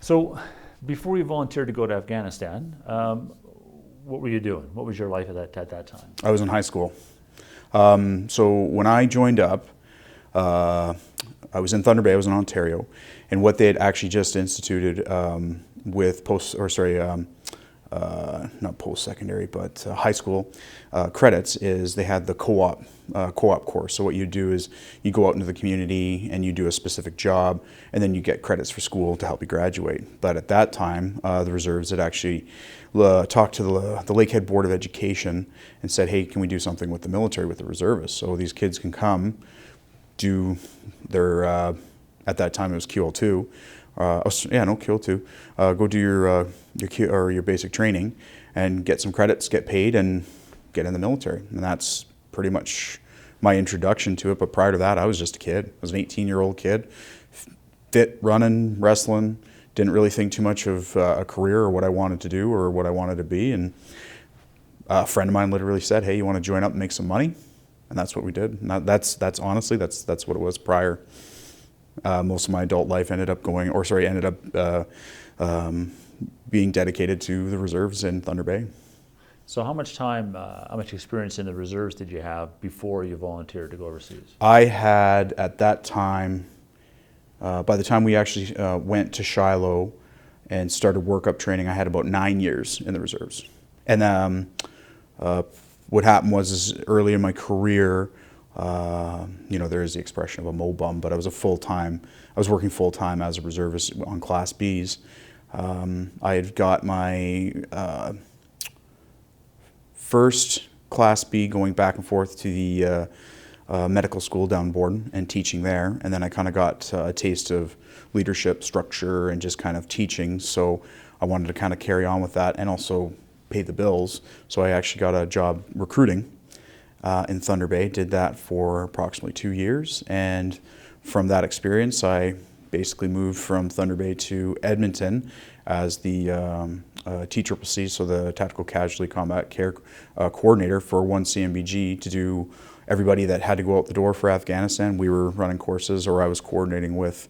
So, before you volunteered to go to Afghanistan, what were you doing? What was your life at that time? I was in high school. So when I joined up, I was in Thunder Bay. I was in Ontario, and what they had actually just instituted with not post-secondary, but high school credits is they had the co-op course. So what you do is you go out into the community and you do a specific job, and then you get credits for school to help you graduate. But at that time, the reserves had actually talked to the Lakehead Board of Education and said, hey, can we do something with the military, with the reservists? So these kids can come, do their, at that time it was QL2, QL2. Go do your basic training and get some credits, get paid, and get in the military. And that's pretty much my introduction to it. But prior to that, I was just a kid. I was an 18-year-old kid, fit, running, wrestling. Didn't really think too much of a career or what I wanted to do or what I wanted to be. And a friend of mine literally said, "Hey, you want to join up and make some money?" And that's what we did. And that's honestly that's what it was prior. Most of my adult life ended up being dedicated to the reserves in Thunder Bay. So, how much experience in the reserves did you have before you volunteered to go overseas? I had at that time, by the time we actually went to Shiloh and started workup training, I had about 9 years in the reserves. And what happened was early in my career, there is the expression of a mo-bum, but I was working full-time as a reservist on Class Bs. I had got my first Class B going back and forth to the medical school down Borden and teaching there, and then I kind of got a taste of leadership, structure, and just kind of teaching, so I wanted to kind of carry on with that and also pay the bills, so I actually got a job recruiting in Thunder Bay. Did that for approximately 2 years, and from that experience I basically moved from Thunder Bay to Edmonton as the TCCC, so the Tactical Casualty Combat Care Coordinator for 1 CMBG, to do everybody that had to go out the door for Afghanistan. We were running courses, or I was coordinating with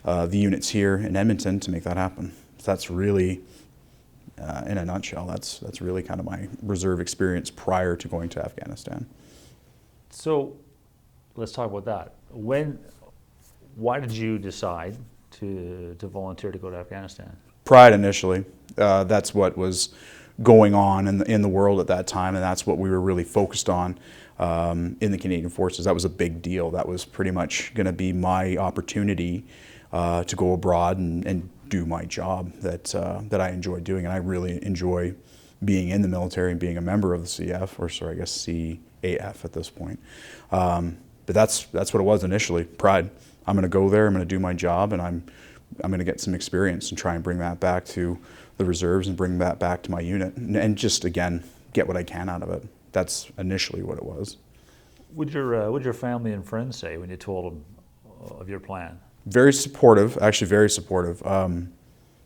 the units here in Edmonton to make that happen. So that's really, in a nutshell, that's really kind of my reserve experience prior to going to Afghanistan. So, let's talk about that. Why did you decide to volunteer to go to Afghanistan? Pride initially. That's what was going on in the world at that time, and that's what we were really focused on in the Canadian Forces. That was a big deal. That was pretty much going to be my opportunity to go abroad and do my job that I enjoy doing, and I really enjoy being in the military and being a member of the CAF at this point. But that's what it was initially. Pride. I'm going to go there. I'm going to do my job, and I'm going to get some experience and try and bring that back to the reserves and bring that back to my unit, and just again get what I can out of it. That's initially what it was. What'd your family and friends say when you told them of your plan? Very supportive, actually very supportive.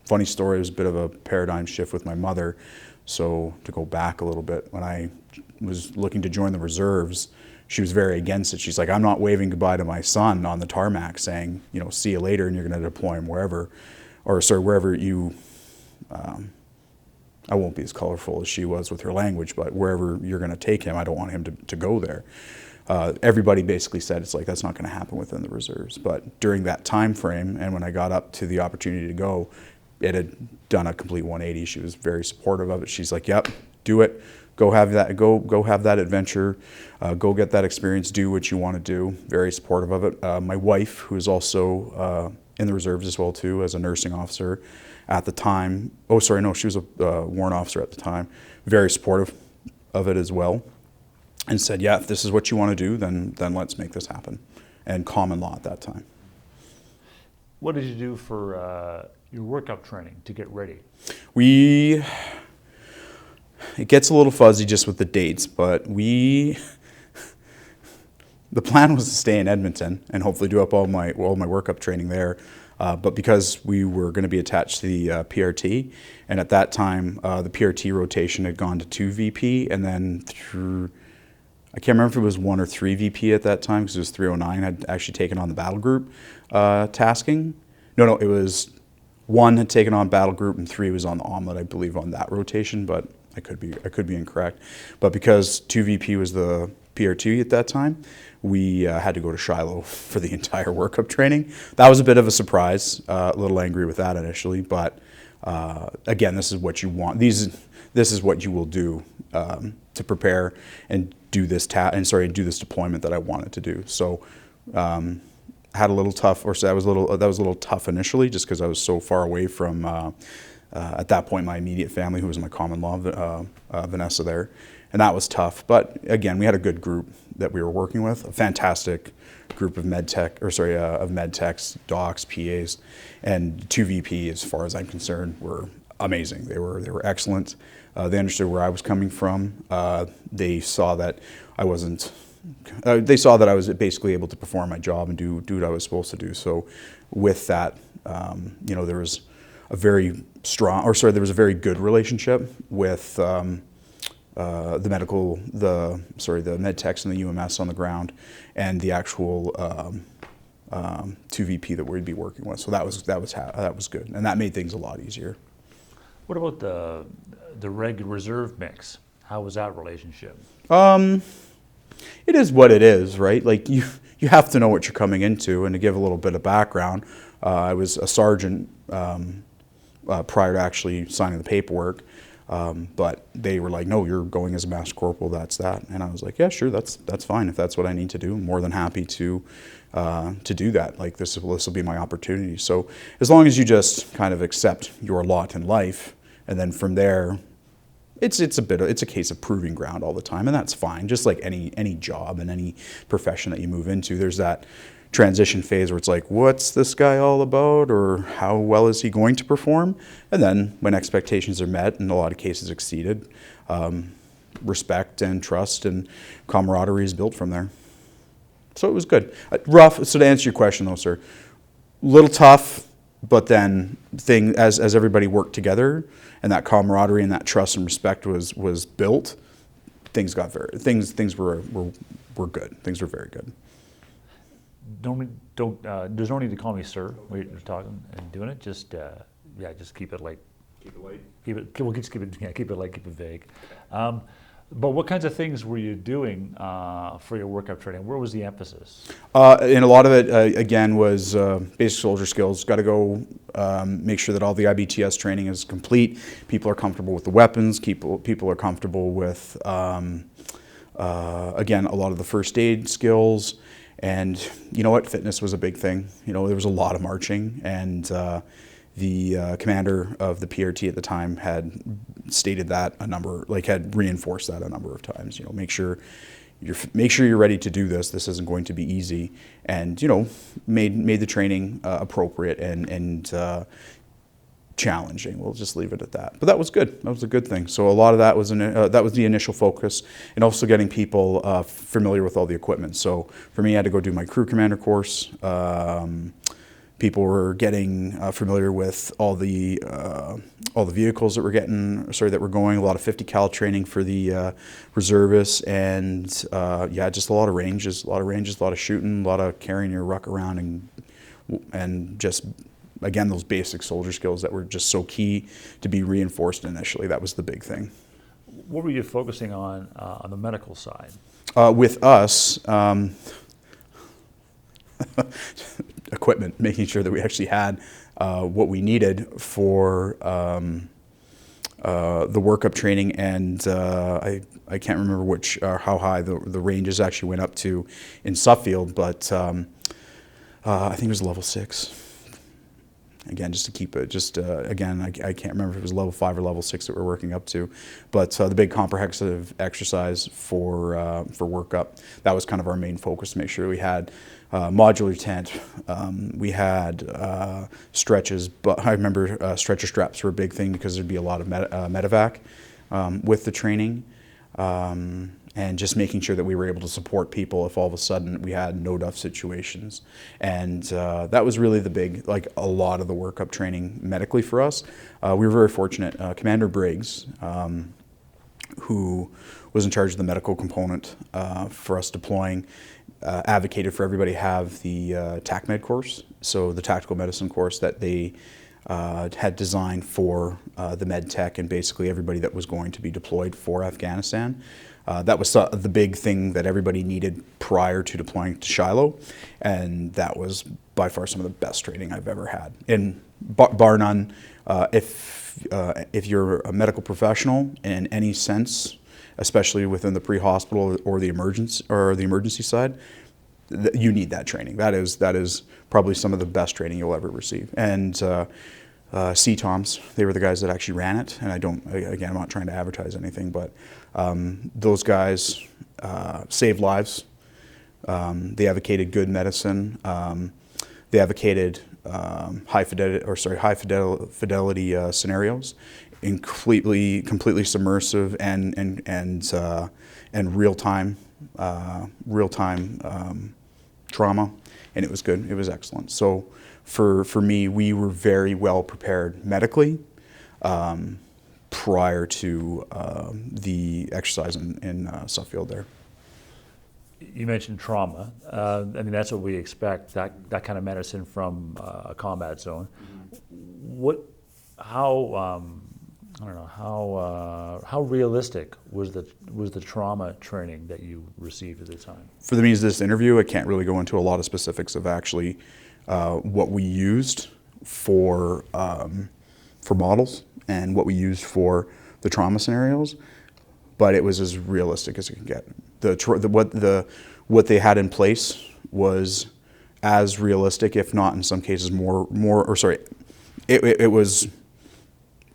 Funny story, it was a bit of a paradigm shift with my mother. So to go back a little bit, when I was looking to join the reserves, she was very against it. She's like, I'm not waving goodbye to my son on the tarmac saying, see you later and you're going to deploy him wherever you, I won't be as colorful as she was with her language, but wherever you're going to take him, I don't want him to go there. Everybody basically said it's like, that's not going to happen within the reserves. But during that time frame, and when I got up to the opportunity to go, it had done a complete 180. She was very supportive of it. She's like, yep, do it. Go have that adventure. Go get that experience. Do what you want to do. Very supportive of it. My wife, who is also in the reserves as well too, as a nursing officer at the time. She was a warrant officer at the time. Very supportive of it as well, and said, yeah, if this is what you want to do, then let's make this happen. And common law at that time. What did you do for your workup training to get ready? It gets a little fuzzy just with the dates, but the plan was to stay in Edmonton and hopefully do up all my workup training there. But because we were going to be attached to the PRT, and at that time the PRT rotation had gone to 2 VP, and then I can't remember if it was 1 or 3 VP at that time, because it was 309 had actually taken on the battle group tasking. No, it was 1 had taken on battle group and 3 was on the omelet, I believe, on that rotation, but I could be incorrect. But because 2VP was the PRT at that time, we had to go to Shiloh for the entire workup training. That was a bit of a surprise, a little angry with that initially, but again, this is what you want. This is what you will do to prepare and do this do this deployment that I wanted to do. So had a little tough, or so that was a little tough initially, just because I was so far away from at that point my immediate family, who was my common law, Vanessa there, and that was tough. But again, we had a good group that we were working with, a fantastic group of med techs, docs, PAs, and 2VP, as far as I'm concerned, were amazing. They were excellent. They understood where I was coming from. They saw that I wasn't. They saw that I was basically able to perform my job and do what I was supposed to do. So, with that, there was a very very good relationship with the med techs and the UMS on the ground, and the actual 2VP that we'd be working with. So that was good, and that made things a lot easier. What about the reserve mix? How was that relationship? It is what it is, right? Like you have to know what you're coming into. And to give a little bit of background, I was a sergeant prior to actually signing the paperwork, but they were like, "No, you're going as a master corporal. That's that." And I was like, "Yeah, sure, that's fine. If that's what I need to do, I'm more than happy to do that. Like this will be my opportunity." So as long as you just kind of accept your lot in life, and then from there, it's a case of proving ground all the time, and that's fine. Just like any job and any profession that you move into, there's that transition phase where it's like, what's this guy all about, or how well is he going to perform? And then when expectations are met, in a lot of cases exceeded, respect and trust and camaraderie is built from there. So it was good. Rough. So to answer your question though, sir, little tough, but then as everybody worked together and that camaraderie and that trust and respect was built, things were good. Things were very good. There's no need to call me sir when you're talking and doing it. Just keep it light. Keep it light. Keep it light. Keep it vague. But what kinds of things were you doing for your workup training? Where was the emphasis? And a lot of it, again, was basic soldier skills. Got to go make sure that all the IBTS training is complete. People are comfortable with the weapons. People are comfortable with, again, a lot of the first aid skills. And you know what? Fitness was a big thing. There was a lot of marching, and the commander of the PRT at the time had stated that had reinforced that a number of times. Make sure you're ready to do this. This isn't going to be easy, and made the training appropriate and challenging. We'll just leave it at that. But that was good. That was a good thing. So a lot of that was the initial focus, and also getting people familiar with all the equipment. So for me, I had to go do my crew commander course. People were getting familiar with all the vehicles that were going. A lot of 50 cal training for the reservists, and just a lot of ranges, a lot of shooting, a lot of carrying your ruck around, and just again those basic soldier skills that were just so key to be reinforced initially. That was the big thing. What were you focusing on the medical side? With us. Equipment, making sure that we actually had what we needed for the workup training, and I can't remember how high the ranges actually went up to in Suffield, but I think it was level 6. Again, just to keep it, again, I can't remember if it was level 5 or level 6 that we're working up to, but the big comprehensive exercise for workup, that was kind of our main focus, to make sure we had modular tent, we had stretches, but I remember stretcher straps were a big thing because there'd be a lot of medevac with the training. And just making sure that we were able to support people if all of a sudden we had no-duff situations. And that was really the big, a lot of the workup training medically for us. We were very fortunate. Commander Briggs, who was in charge of the medical component for us deploying, advocated for everybody to have the TACMED course, so the tactical medicine course that they had designed for the med tech and basically everybody that was going to be deployed for Afghanistan. That was the big thing that everybody needed prior to deploying to Shiloh, and that was by far some of the best training I've ever had. And bar none, if you're a medical professional in any sense, especially within the pre-hospital or the emergency side, you need that training. That is probably some of the best training you'll ever receive. And CTOMs, they were the guys that actually ran it. And I'm not trying to advertise anything, but those guys saved lives. They advocated good medicine. They advocated high fidelity scenarios, completely submersive and real time trauma, and it was good. It was excellent. So for me, we were very well prepared medically prior to the exercise in Suffield there. You mentioned trauma. I mean, that's what we expect, that kind of medicine from a combat zone. How realistic was the trauma training that you received at the time? For the means of this interview, I can't really go into a lot of specifics of actually what we used for models and what we used for the trauma scenarios, but it was as realistic as it can get. What they had in place was as realistic, if not in some cases it was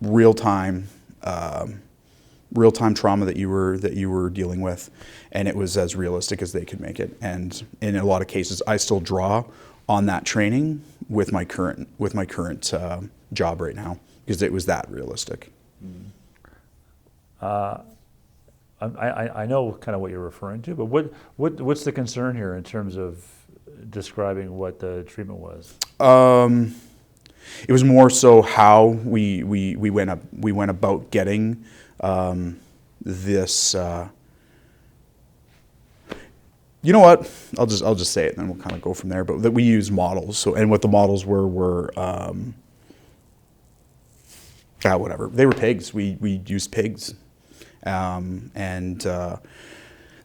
real time trauma that you were dealing with, and it was as realistic as they could make it. And in a lot of cases, I still draw on that training with my current job right now because it was that realistic. I know kind of what you're referring to, but what's the concern here in terms of describing what the treatment was? It was more so how we went about getting this. You know what? I'll just say it, and then we'll kind of go from there. But that we use models. So, and what the models were whatever. They were pigs. We used pigs, and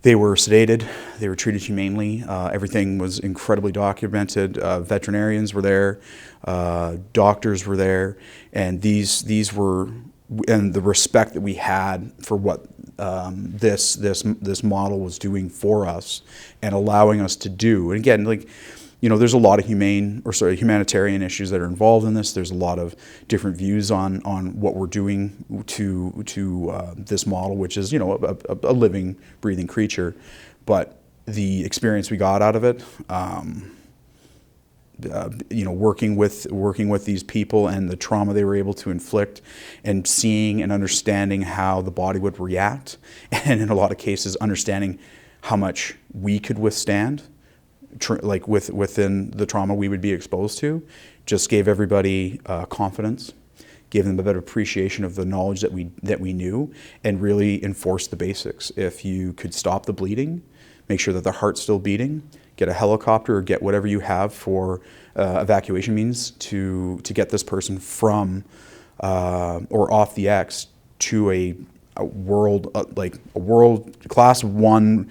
they were sedated. They were treated humanely. Everything was incredibly documented. Veterinarians were there. Doctors were there, and these were, and the respect that we had for what this model was doing for us and allowing us to do. And again, there's a lot of humanitarian issues that are involved in this. There's a lot of different views on what we're doing to this model, which is a living, breathing creature. But the experience we got out of it, working with these people and the trauma they were able to inflict, and seeing and understanding how the body would react, and in a lot of cases understanding how much we could withstand, within the trauma we would be exposed to, just gave everybody confidence, gave them a better appreciation of the knowledge that we knew, and really enforced the basics. If you could stop the bleeding, make sure that the heart's still beating, get a helicopter or get whatever you have for evacuation means to get this person from or off the X to a world class 1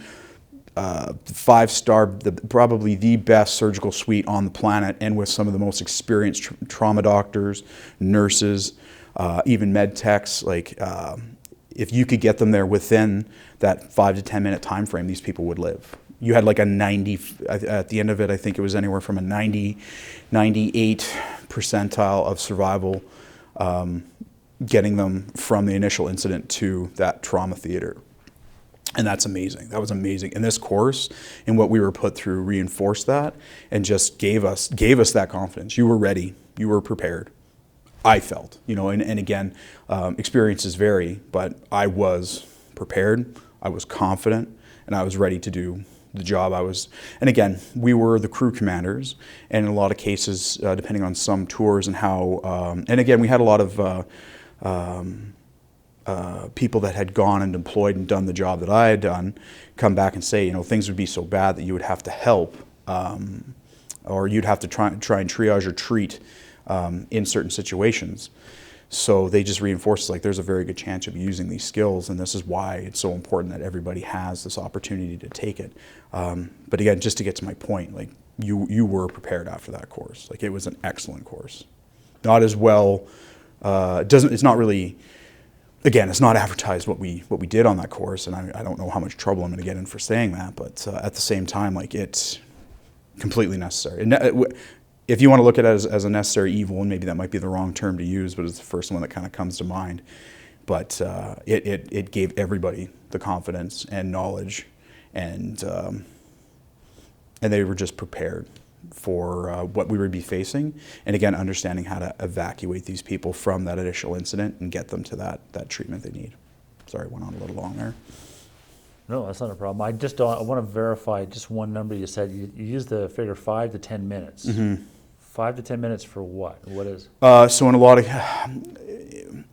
5-star, probably the best surgical suite on the planet, and with some of the most experienced trauma doctors, nurses, even med techs. If you could get them there within that 5 to 10 minute time frame, these people would live. You had a 90, at the end of it, I think it was anywhere from a 98 percentile of survival, getting them from the initial incident to that trauma theater. And that's amazing. That was amazing. And this course and what we were put through reinforced that and just gave us that confidence. You were ready. You were prepared. I felt, and again, experiences vary, but I was prepared. I was confident, and I was ready to do the job. And again, we were the crew commanders, and in a lot of cases, depending on some tours and how, and again, we had a lot of people that had gone and deployed and done the job that I had done come back and say, things would be so bad that you would have to help, or you'd have to try and triage or treat in certain situations. So they just reinforce like there's a very good chance you'll be using these skills, and this is why it's so important that everybody has this opportunity to take it. But again, just to get to my point, like you were prepared after that course. Like it was an excellent course. Not as well. It's not really. Again, it's not advertised what we did on that course, and I don't know how much trouble I'm going to get in for saying that. But at the same time, like it's completely necessary. And if you want to look at it as a necessary evil, and maybe that might be the wrong term to use, but it's the first one that kind of comes to mind. But it gave everybody the confidence and knowledge, and they were just prepared for what we would be facing. And again, understanding how to evacuate these people from that initial incident and get them to that treatment they need. Sorry, I went on a little long there. No, that's not a problem. I want to verify just one number you said. You used the figure 5 to 10 minutes. Mm-hmm. 5 to 10 minutes for what? What is? So in a lot of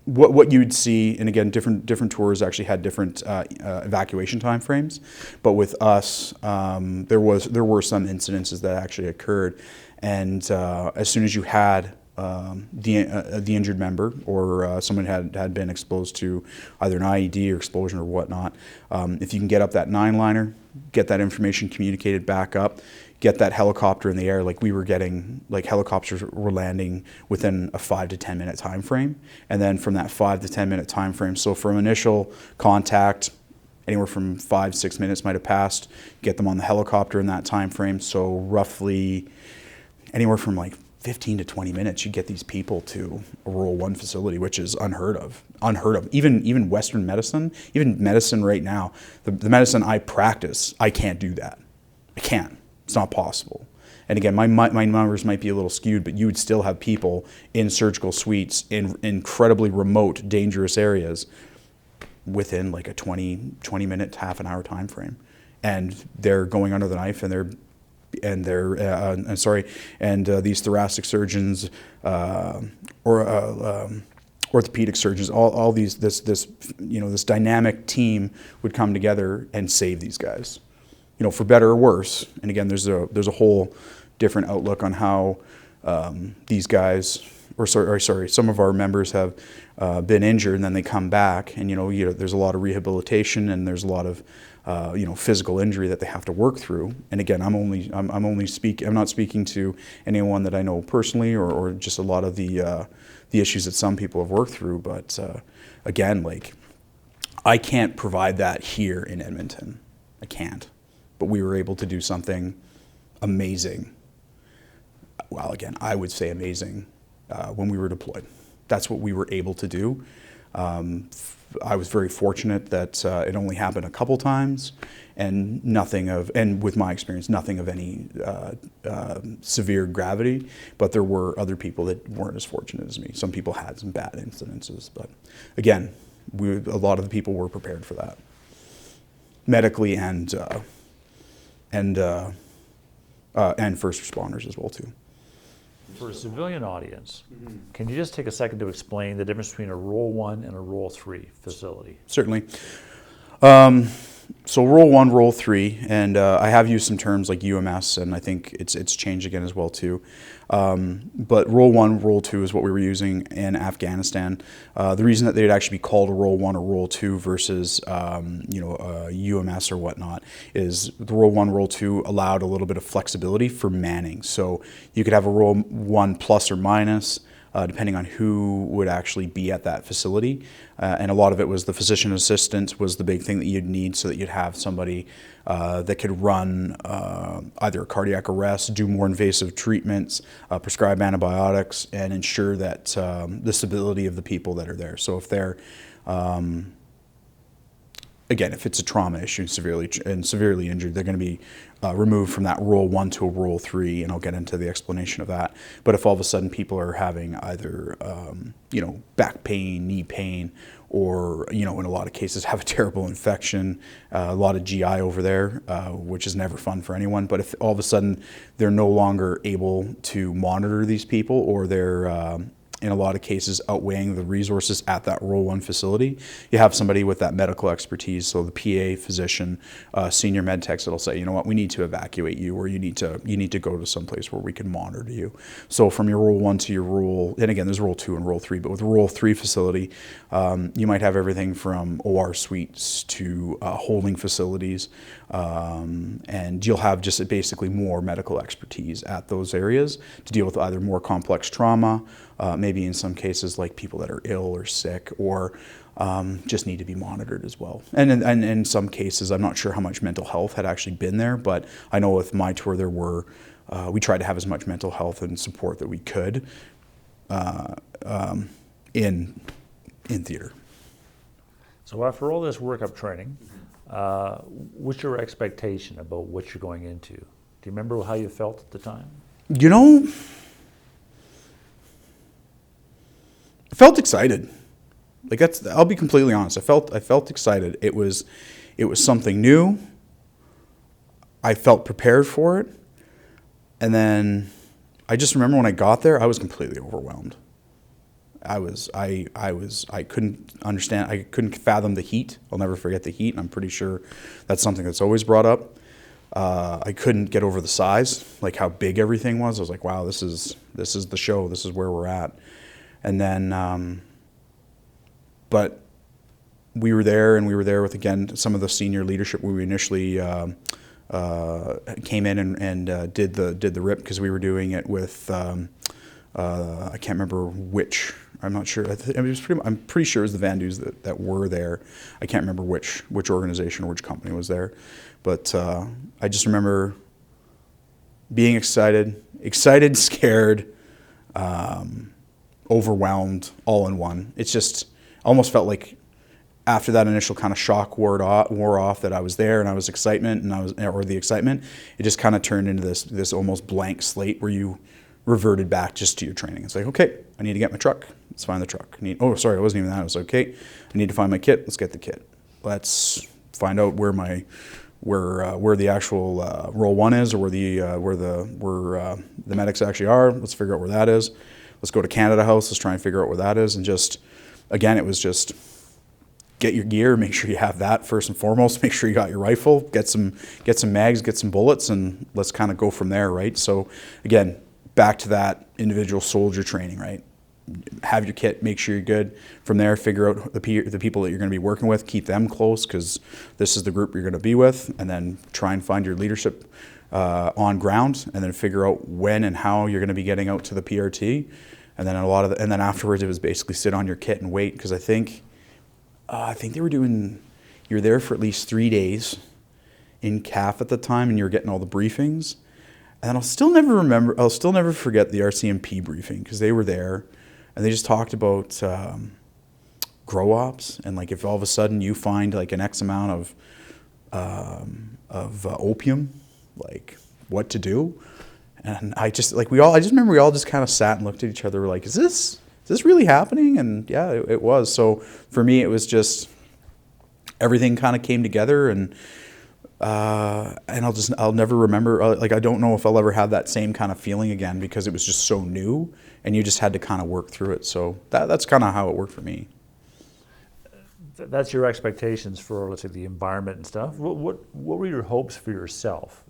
what you'd see, and again, different tours actually had different evacuation time frames. But with us, there were some incidences that actually occurred, and as soon as you had the injured member or someone had been exposed to either an IED or explosion or whatnot, if you can get up that 9-liner, get that information communicated back up, get that helicopter in the air, like we were getting, like helicopters were landing within a 5 to 10 minute time frame. And then from that 5 to 10 minute time frame, so from initial contact, anywhere from 5-6 minutes might have passed, get them on the helicopter in that time frame. So roughly anywhere from like 15 to 20 minutes, you get these people to a Rural 1 facility, which is unheard of. Even Western medicine, even medicine right now, the medicine I practice, I can't do that. I can't. It's not possible. And again, my numbers might be a little skewed, but you would still have people in surgical suites in incredibly remote, dangerous areas within like a 20 minute, half an hour time frame. And they're going under the knife, and these thoracic surgeons orthopedic surgeons, all these this dynamic team would come together and save these guys. For better or worse. And again, there's a whole different outlook on how these guys, some of our members have been injured, and then they come back, and there's a lot of rehabilitation, and there's a lot of physical injury that they have to work through. And again, I'm not speaking to anyone that I know personally, or just a lot of the issues that some people have worked through. But again, like I can't provide that here in Edmonton. I can't. But we were able to do something amazing. Well, again, I would say amazing when we were deployed. That's what we were able to do. I was very fortunate that it only happened a couple times, and with my experience, nothing of any severe gravity. But there were other people that weren't as fortunate as me. Some people had some bad incidences, but again, a lot of the people were prepared for that, medically and first responders as well too. For a civilian audience, can you just take a second to explain the difference between a Rural 1 and a Rural 3 facility? Certainly. So Rural 1, Rural 3, and I have used some terms like UMS, and I think it's changed again as well too. But Rural 1, Rural 2 is what we were using in Afghanistan. The reason that they'd actually be called a Rural 1 or Rural 2 versus UMS or whatnot is the Rural 1, Rural 2 allowed a little bit of flexibility for manning. So you could have a Rural 1 plus or minus, depending on who would actually be at that facility. And a lot of it was the physician assistant was the big thing that you'd need, so that you'd have somebody that could run either a cardiac arrest, do more invasive treatments, prescribe antibiotics, and ensure that the stability of the people that are there. So if they're again, if it's a trauma issue severely injured, they're going to be removed from that Rural 1 to a Rural 3, and I'll get into the explanation of that. But if all of a sudden people are having either back pain, knee pain, or in a lot of cases have a terrible infection, a lot of GI over there, which is never fun for anyone. But if all of a sudden they're no longer able to monitor these people, or they're in a lot of cases outweighing the resources at that Role 1 facility. You have somebody with that medical expertise, so the PA, physician, senior med techs that'll say, you know what, we need to evacuate you, or you need to go to some place where we can monitor you. So from your Role 1 to your Role, and again, there's Role 2 and Role 3, but with the Role 3 facility, you might have everything from OR suites to holding facilities, and you'll have just basically more medical expertise at those areas to deal with either more complex trauma, maybe in some cases like people that are ill or sick, or just need to be monitored as well. And in some cases, I'm not sure how much mental health had actually been there, but I know with my tour there were, we tried to have as much mental health and support that we could in theater. So after all this workup training, what's your expectation about what you're going into? Do you remember how you felt at the time? You know, I felt excited. Like I'll be completely honest. I felt excited. It was something new. I felt prepared for it. And then I just remember when I got there, I was completely overwhelmed. I couldn't understand. I couldn't fathom the heat. I'll never forget the heat. And I'm pretty sure that's something that's always brought up. I couldn't get over the size, like how big everything was. I was like, wow, this is the show. This is where we're at. And then, but we were there, and we were there with, again, some of the senior leadership when we initially came in and did the RIP, because we were doing it with, I can't remember which. I'm not sure. I'm pretty sure it was the Van Duys that were there. I can't remember which organization or which company was there. But I just remember being excited, scared, overwhelmed, all in one. It's just almost felt like after that initial kind of shock wore off that I was there and I was the excitement, it just kind of turned into this almost blank slate where you reverted back just to your training. It's like, okay, I need to get my truck. Let's find the truck. Oh, sorry, it wasn't even that. It was okay. I need to find my kit. Let's get the kit. Let's find out where the actual Role 1 is, or where the medics actually are. Let's figure out where that is. Let's go to Canada House. Let's try and figure out where that is. And just, again, it was just get your gear, make sure you have that first and foremost, make sure you got your rifle, get some mags, get some bullets, and let's kind of go from there, right? So again, back to that individual soldier training, right? Have your kit, make sure you're good. From there, figure out the people that you're going to be working with, keep them close, because this is the group you're going to be with, and then try and find your leadership on ground, and then figure out when and how you're going to be getting out to the PRT. And then and then afterwards, it was basically sit on your kit and wait, because I think they were doing, you were there for at least 3 days in CAF at the time, and you were getting all the briefings. And I'll still never forget the RCMP briefing, because they were there, and they just talked about grow ops, and like if all of a sudden you find like an X amount of opium, like what to do. And I just remember we all just kind of sat and looked at each other. We're like, is this really happening? And yeah, it was. So for me, it was just everything kind of came together, and I'll never remember, like I don't know if I'll ever have that same kind of feeling again, because it was just so new, and you just had to kind of work through it. So that's kind of how it worked for me. That's your expectations for, let's say, the environment and stuff. What were your hopes for yourself?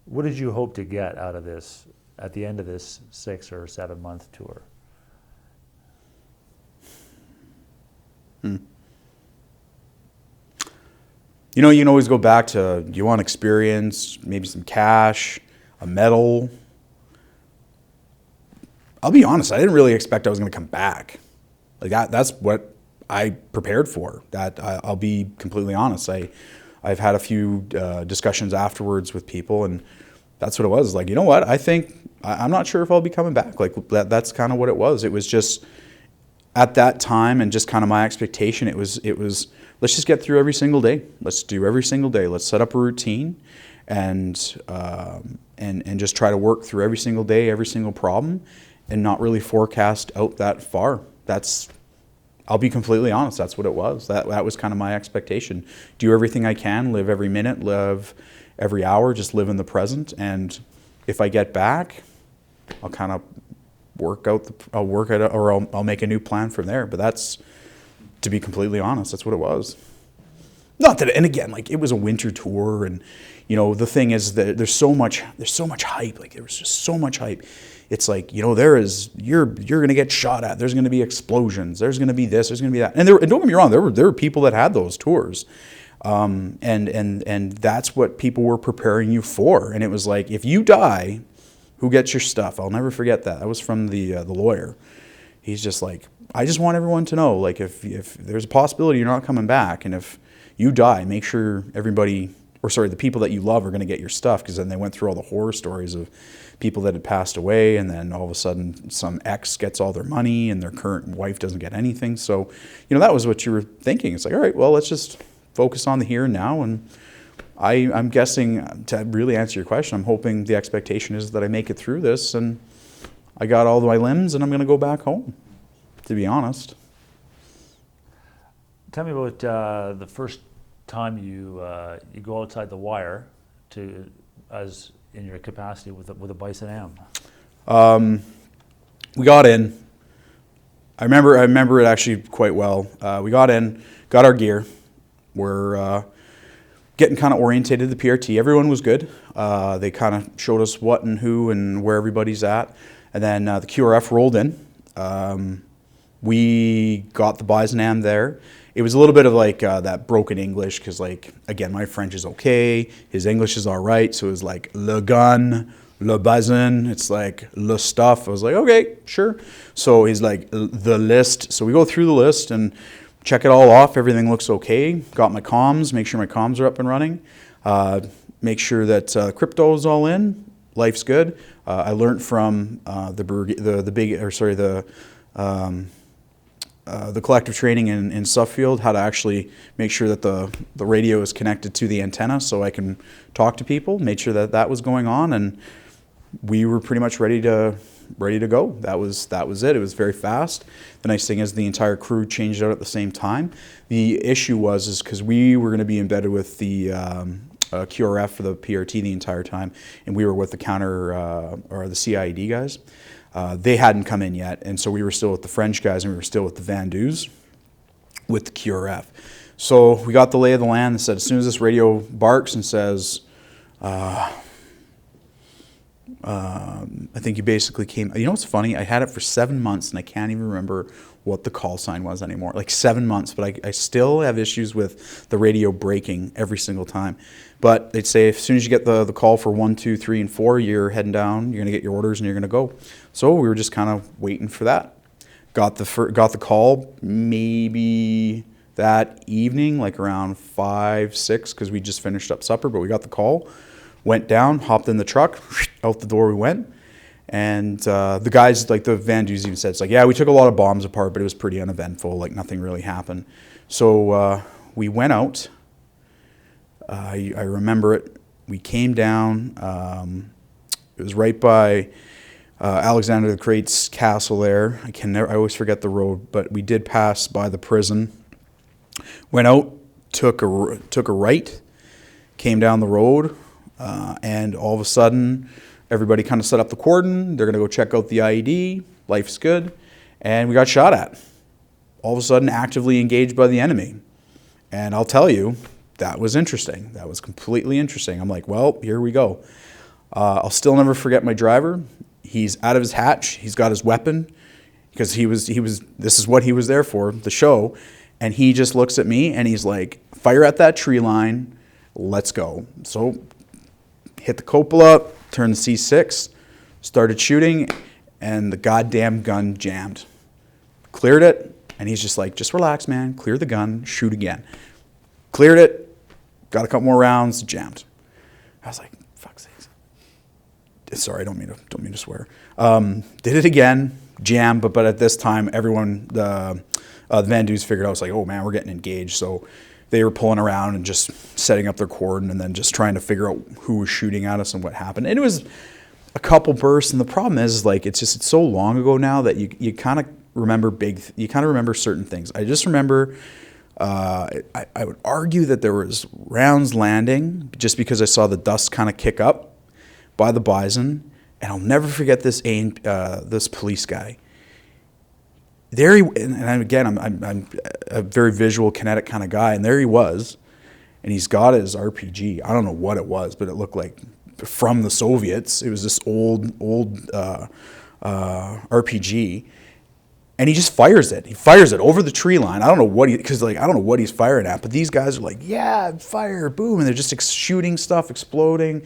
What did you hope to get out of this at the end of this 6 or 7 month tour? You know, you can always go back to, do you want experience, maybe some cash, a medal? I'll be honest, I didn't really expect I was going to come back. Like that's what I prepared for. I'll be completely honest. I've had a few discussions afterwards with people, and that's what it was. Like, you know what? I think I'm not sure if I'll be coming back. Like that's kind of what it was. It was just at that time, and just kind of my expectation. It was let's just get through every single day. Let's do every single day. Let's set up a routine, and just try to work through every single day, every single problem, and not really forecast out that far. I'll be completely honest, that's what it was. That was kind of my expectation. Do everything I can, live every minute, live every hour, just live in the present. And if I get back, I'll kind of I'll work at it, or I'll make a new plan from there. But that's, to be completely honest, that's what it was. Not that, and again, like, it was a winter tour, and the thing is that there's so much hype. Like, there was just so much hype. It's like, you're going to get shot at. There's going to be explosions. There's going to be this. There's going to be that. And don't get me wrong, there were people that had those tours, and that's what people were preparing you for. And it was like, if you die, who gets your stuff? I'll never forget that. That was from the lawyer. He's just like, I just want everyone to know, like, if there's a possibility you're not coming back, and if you die, make sure the people that you love are going to get your stuff. Because then they went through all the horror stories of people that had passed away, and then all of a sudden some ex gets all their money and their current wife doesn't get anything. So, that was what you were thinking. It's like, all right, well, let's just focus on the here and now. And I'm guessing, to really answer your question, I'm hoping the expectation is that I make it through this and I got all my limbs and I'm going to go back home, to be honest. Tell me about the first time you go outside the wire as in your capacity with a Bison Am. We got in. I remember it actually quite well. We got in, got our gear. We're getting kind of orientated to the PRT. Everyone was good. They kind of showed us what and who and where everybody's at. And then the QRF rolled in. We got the Bison Am there. It was a little bit of like that broken English, because, like, again, my French is okay, his English is all right, so it was like le gun, le bison, it's like le stuff. I was like, okay, sure. So he's like, the list. So we go through the list and check it all off. Everything looks okay. Got my comms, make sure my comms are up and running. Make sure that crypto is all in. Life's good. I learned from the collective training in Suffield how to actually make sure that the radio is connected to the antenna so I can talk to people. Made sure that was going on, and we were pretty much ready to go. That was it. It was very fast. The nice thing is the entire crew changed out at the same time. The issue was because we were going to be embedded with the QRF for the PRT the entire time, and we were with the counter or the CID guys. They hadn't come in yet, and so we were still with the French guys, and we were still with the Vandus with the QRF. So we got the lay of the land and said, as soon as this radio barks and says, I think you basically came, what's funny? I had it for 7 months, and I can't even remember what the call sign was anymore. Like 7 months, but I still have issues with the radio breaking every single time. But they'd say, as soon as you get the call for 1, 2, 3, and 4, you're heading down, you're going to get your orders, and you're going to go. So we were just kind of waiting for that. Got the call maybe that evening, like around 5, 6, because we just finished up supper, but we got the call. Went down, hopped in the truck, out the door we went. And the guys, like the Vandus even said, it's like, yeah, we took a lot of bombs apart, but it was pretty uneventful, like nothing really happened. So we went out. I remember it. We came down. It was right by Alexander the Great's castle there. I always forget the road, but we did pass by the prison. Went out, took a right, came down the road, and all of a sudden, everybody kind of set up the cordon. They're going to go check out the IED. Life's good. And we got shot at. All of a sudden, actively engaged by the enemy. And I'll tell you, that was interesting. That was completely interesting. I'm like, well, here we go. I'll still never forget my driver. He's out of his hatch. He's got his weapon because this is what he was there for, the show. And he just looks at me and he's like, fire at that tree line. Let's go. So hit the cupola, turned the C6, started shooting, and the goddamn gun jammed. Cleared it, and he's just like, just relax, man. Clear the gun, shoot again. Cleared it, got a couple more rounds, jammed. I was like, fuck's sakes. Sorry, I don't mean to swear. Did it again, jammed, but at this time, everyone, the Vandus figured out, I was like, oh man, we're getting engaged. So they were pulling around and just setting up their cordon and then just trying to figure out who was shooting at us and what happened. And it was a couple bursts, and the problem is like it's so long ago now that you kind of remember certain things. I just remember I would argue that there was rounds landing just because I saw the dust kind of kick up by the Bison, And I'll never forget this this police guy. There he, and again, I'm a very visual, kinetic kind of guy, and there he was, and he's got his RPG. I don't know what it was, but it looked like from the Soviets. It was this old RPG, and he just fires it. He fires it over the tree line. I don't know what I don't know what he's firing at, but these guys are like, yeah, fire, boom, and they're just shooting stuff, exploding.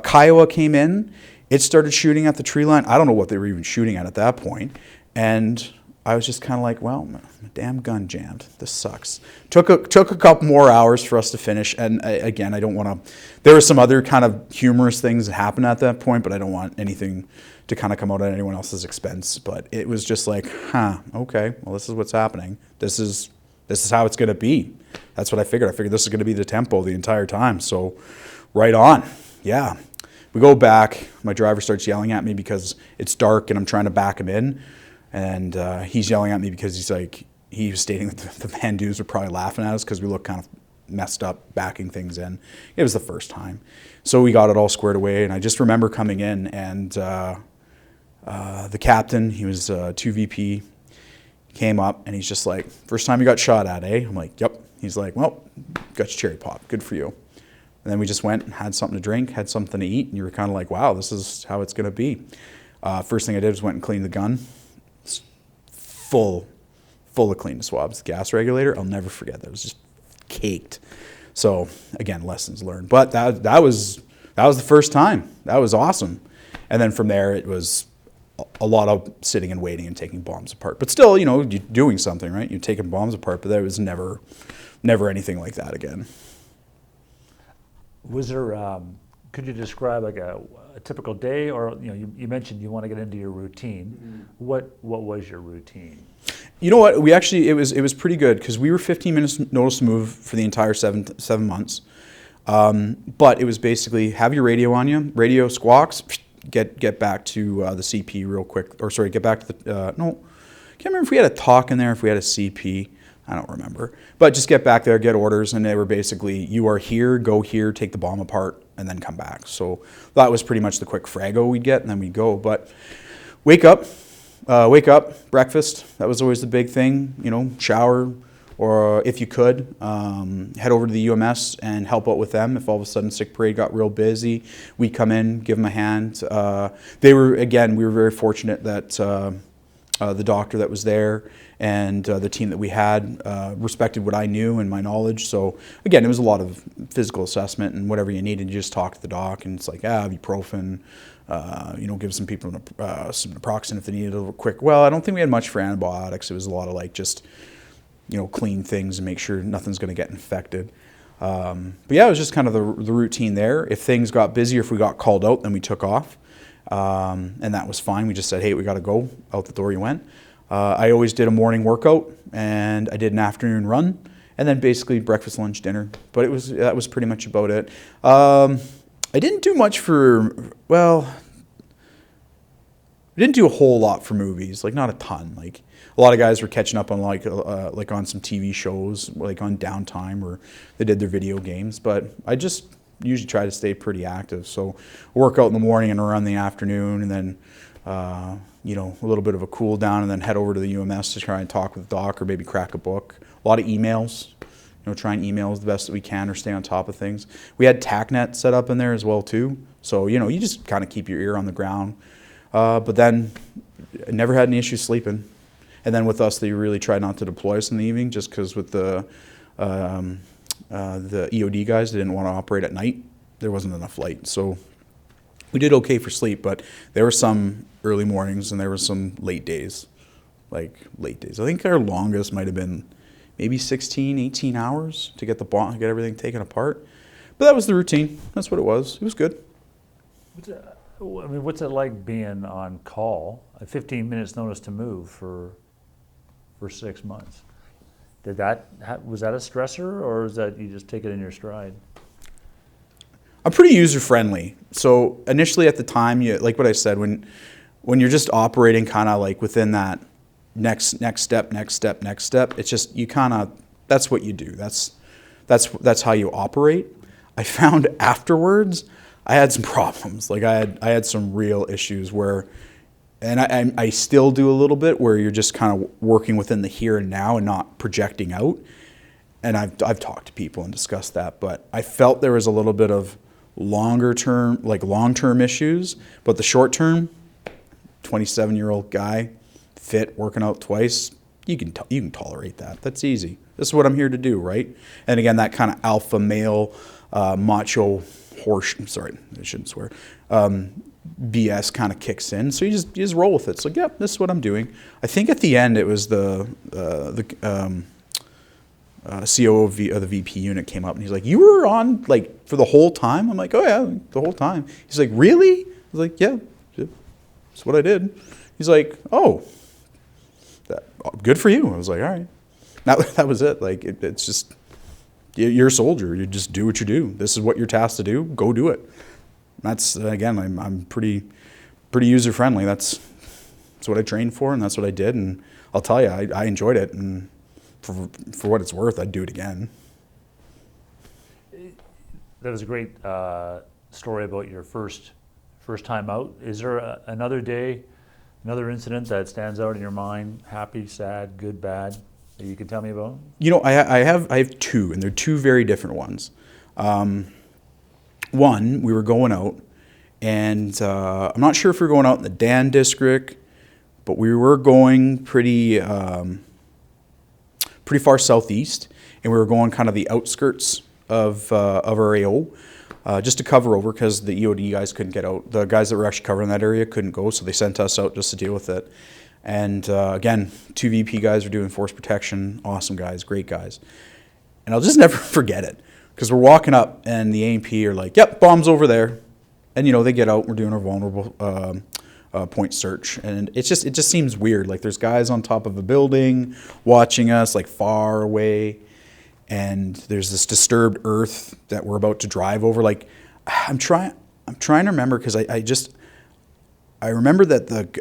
Kiowa came in. It started shooting at the tree line. I don't know what they were even shooting at that point, and I was just kind of like, well, my damn gun jammed. This sucks. Took a couple more hours for us to finish, and again, I don't want to. There were some other kind of humorous things that happened at that point, but I don't want anything to kind of come out at anyone else's expense. But it was just like, okay, well, this is what's happening. This is how it's going to be. That's what I figured. I figured this is going to be the tempo the entire time. So, right on. Yeah. We go back. My driver starts yelling at me because it's dark and I'm trying to back him in. And he's yelling at me because he was stating that the Van Dues were probably laughing at us because we look kind of messed up backing things in. It was the first time. So we got it all squared away. And I just remember coming in and the captain, he was 2VP, came up and he's just like, first time you got shot at, eh? I'm like, yep. He's like, well, got your cherry pop. Good for you. And then we just went and had something to drink, had something to eat. And you were kind of like, wow, this is how it's going to be. First thing I did was went and cleaned the gun. It's full of cleaning swabs. The gas regulator, I'll never forget that. It was just caked. So again, lessons learned. But that was the first time. That was awesome. And then from there, it was a lot of sitting and waiting and taking bombs apart. But still, you're doing something, right? You're taking bombs apart, but there was never anything like that again. Was there, could you describe like a typical day, or you mentioned you want to get into your routine. What was your routine? You know what? It was pretty good because we were 15 minutes notice to move for the entire seven months. But it was basically have your radio on you, radio squawks, get back to the CP real quick, or sorry, get back to the no, can't remember if we had a talk in there, if we had a CP. I don't remember. But just get back there, get orders, and they were basically, you are here, go here, take the bomb apart, and then come back. So that was pretty much the quick frago we'd get, and then we'd go. But wake up, breakfast, that was always the big thing, shower, or if you could, head over to the UMS and help out with them. If all of a sudden sick parade got real busy, we'd come in, give them a hand. We were very fortunate that the doctor that was there and the team that we had respected what I knew and my knowledge. So again, it was a lot of physical assessment and whatever you needed, you just talk to the doc, and it's like, ibuprofen, give some people some naproxen if they needed a quick. Well, I don't think we had much for antibiotics. It was a lot of like just, clean things and make sure nothing's going to get infected. But yeah, it was just kind of the routine there. If things got busy, or if we got called out, then we took off. And that was fine. We just said, hey, we got to go. Out the door you went. I always did a morning workout, and I did an afternoon run, and then basically breakfast, lunch, dinner. But that was pretty much about it. I didn't do much I didn't do a whole lot for movies, like not a ton. Like a lot of guys were catching up on like on some TV shows, like on downtime, or they did their video games. But I just usually try to stay pretty active. So work out in the morning and run in the afternoon, and then a little bit of a cool down, and then head over to the UMS to try and talk with the doc, or maybe crack a book. A lot of emails. Try and email as the best that we can, or stay on top of things. We had TACnet set up in there as well too. So you just kind of keep your ear on the ground. But then I never had any issues sleeping. And then with us, they really tried not to deploy us in the evening, just because with the EOD guys, they didn't want to operate at night. There wasn't enough light. So we did okay for sleep, but there were some early mornings and there were some late days. I think our longest might have been maybe 16, 18 hours to get everything taken apart. But that was the routine. That's what it was. It was good. What's it like being on call, a 15 minutes notice to move for 6 months? Was that a stressor, or is that you just take it in your stride? I'm pretty user-friendly. So initially at the time, like what I said, when you're just operating kind of like within that next step, it's just that's what you do. That's how you operate. I found afterwards I had some problems. Like I had some real issues where, and I still do a little bit, where you're just kind of working within the here and now and not projecting out. And I've talked to people and discussed that, but I felt there was a little bit of long-term issues, but the short term, 27-year-old guy, fit, working out twice, you can tolerate that. That's easy. This is what I'm here to do, right? And again, that kind of alpha male, macho horse. Sorry, I shouldn't swear. BS kind of kicks in, so you just roll with it. It's like, yeah, this is what I'm doing. I think at the end it was the COO of the VP unit came up and he's like, "You were on like for the whole time?" I'm like, "Oh yeah, the whole time." He's like, "Really?" I was like, "Yeah, that's what I did." He's like, "Oh, good for you." I was like, "All right." That was it. Like it's just, you're a soldier. You just do what you do. This is what you're tasked to do. Go do it. That's, again, I'm pretty user friendly. That's what I trained for, and that's what I did. And I'll tell you, I enjoyed it. And for what it's worth, I'd do it again. That was a great story about your first time out. Is there another day, another incident that stands out in your mind? Happy, sad, good, bad, that you can tell me about? You know, I have two, and they're two very different ones. One, we were going out, and I'm not sure if we were going out in the Dan district, but we were going pretty far southeast, and we were going kind of the outskirts of our AO, just to cover over, because the EOD guys couldn't get out. The guys that were actually covering that area couldn't go, so they sent us out just to deal with it. And again, two VP guys were doing force protection, awesome guys, great guys. And I'll just never forget it, because we're walking up, and the A&P are like, "Yep, bomb's over there." And, you know, they get out, we're doing our vulnerable point search, and it just seems weird. Like, there's guys on top of a building watching us, like, far away, and there's this disturbed earth that we're about to drive over. Like, I'm trying to remember, because I remember that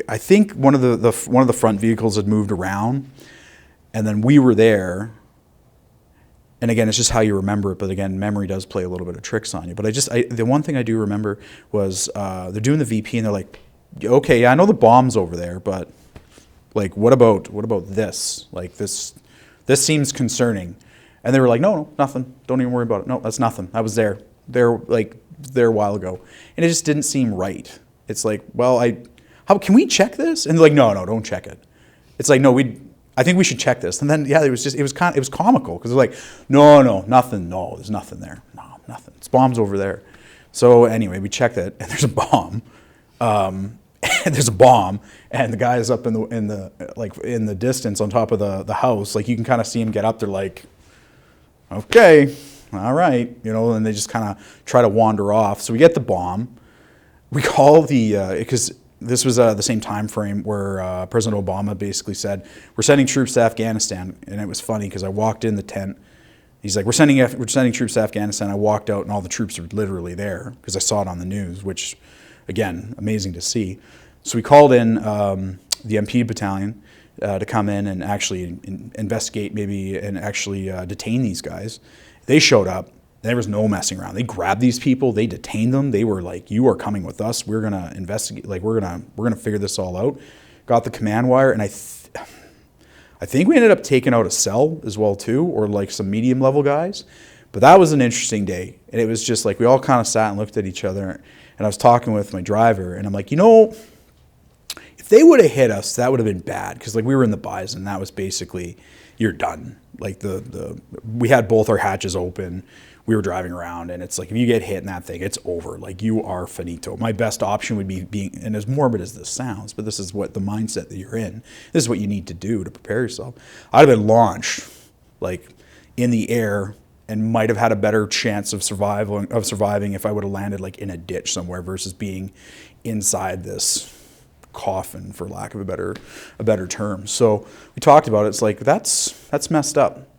I think one of the front vehicles had moved around, and then we were there. And again, it's just how you remember it. But again, memory does play a little bit of tricks on you. But the one thing I do remember was they're doing the VP, and they're like, "Okay, yeah, I know the bomb's over there, but like, what about this? Like, this seems concerning." And they were like, "No, nothing. Don't even worry about it. No, that's nothing. I was there a while ago," and it just didn't seem right. It's like, well, how can we check this? And they're like, "No, don't check it." It's like, "No, I think we should check this." And then, yeah, it was comical, because they're like, no, nothing. No, there's nothing there. No, nothing. It's bombs over there. So anyway, we checked it, and there's a bomb. And there's a bomb, and the guy is up in the distance on top of the house. Like, you can kind of see him get up there, like, "Okay, all right," you know, and they just kind of try to wander off. So we get the bomb. We call because this was the same time frame where President Obama basically said, "We're sending troops to Afghanistan." And it was funny, because I walked in the tent. He's like, we're sending troops to Afghanistan." I walked out, and all the troops were literally there, because I saw it on the news, which, again, amazing to see. So we called in the MP battalion to come in and actually investigate, maybe, and actually detain these guys. They showed up. There was no messing around. They grabbed these people. They detained them. They were like, "You are coming with us. We're gonna investigate. Like, we're gonna figure this all out." Got the command wire, and I think we ended up taking out a cell as well too, or like some medium level guys. But that was an interesting day, and it was just like we all kind of sat and looked at each other. And I was talking with my driver, and I'm like, if they would have hit us, that would have been bad, because like we were in the Bison. That was basically, you're done. Like we had both our hatches open. We were driving around, and it's like, if you get hit in that thing, it's over. Like, you are finito. My best option would be being, and as morbid as this sounds, but this is what the mindset that you're in. This is what you need to do to prepare yourself. I'd have been launched, like, in the air, and might have had a better chance of surviving if I would have landed like in a ditch somewhere, versus being inside this coffin, for lack of a better term. So we talked about it. It's like, that's messed up.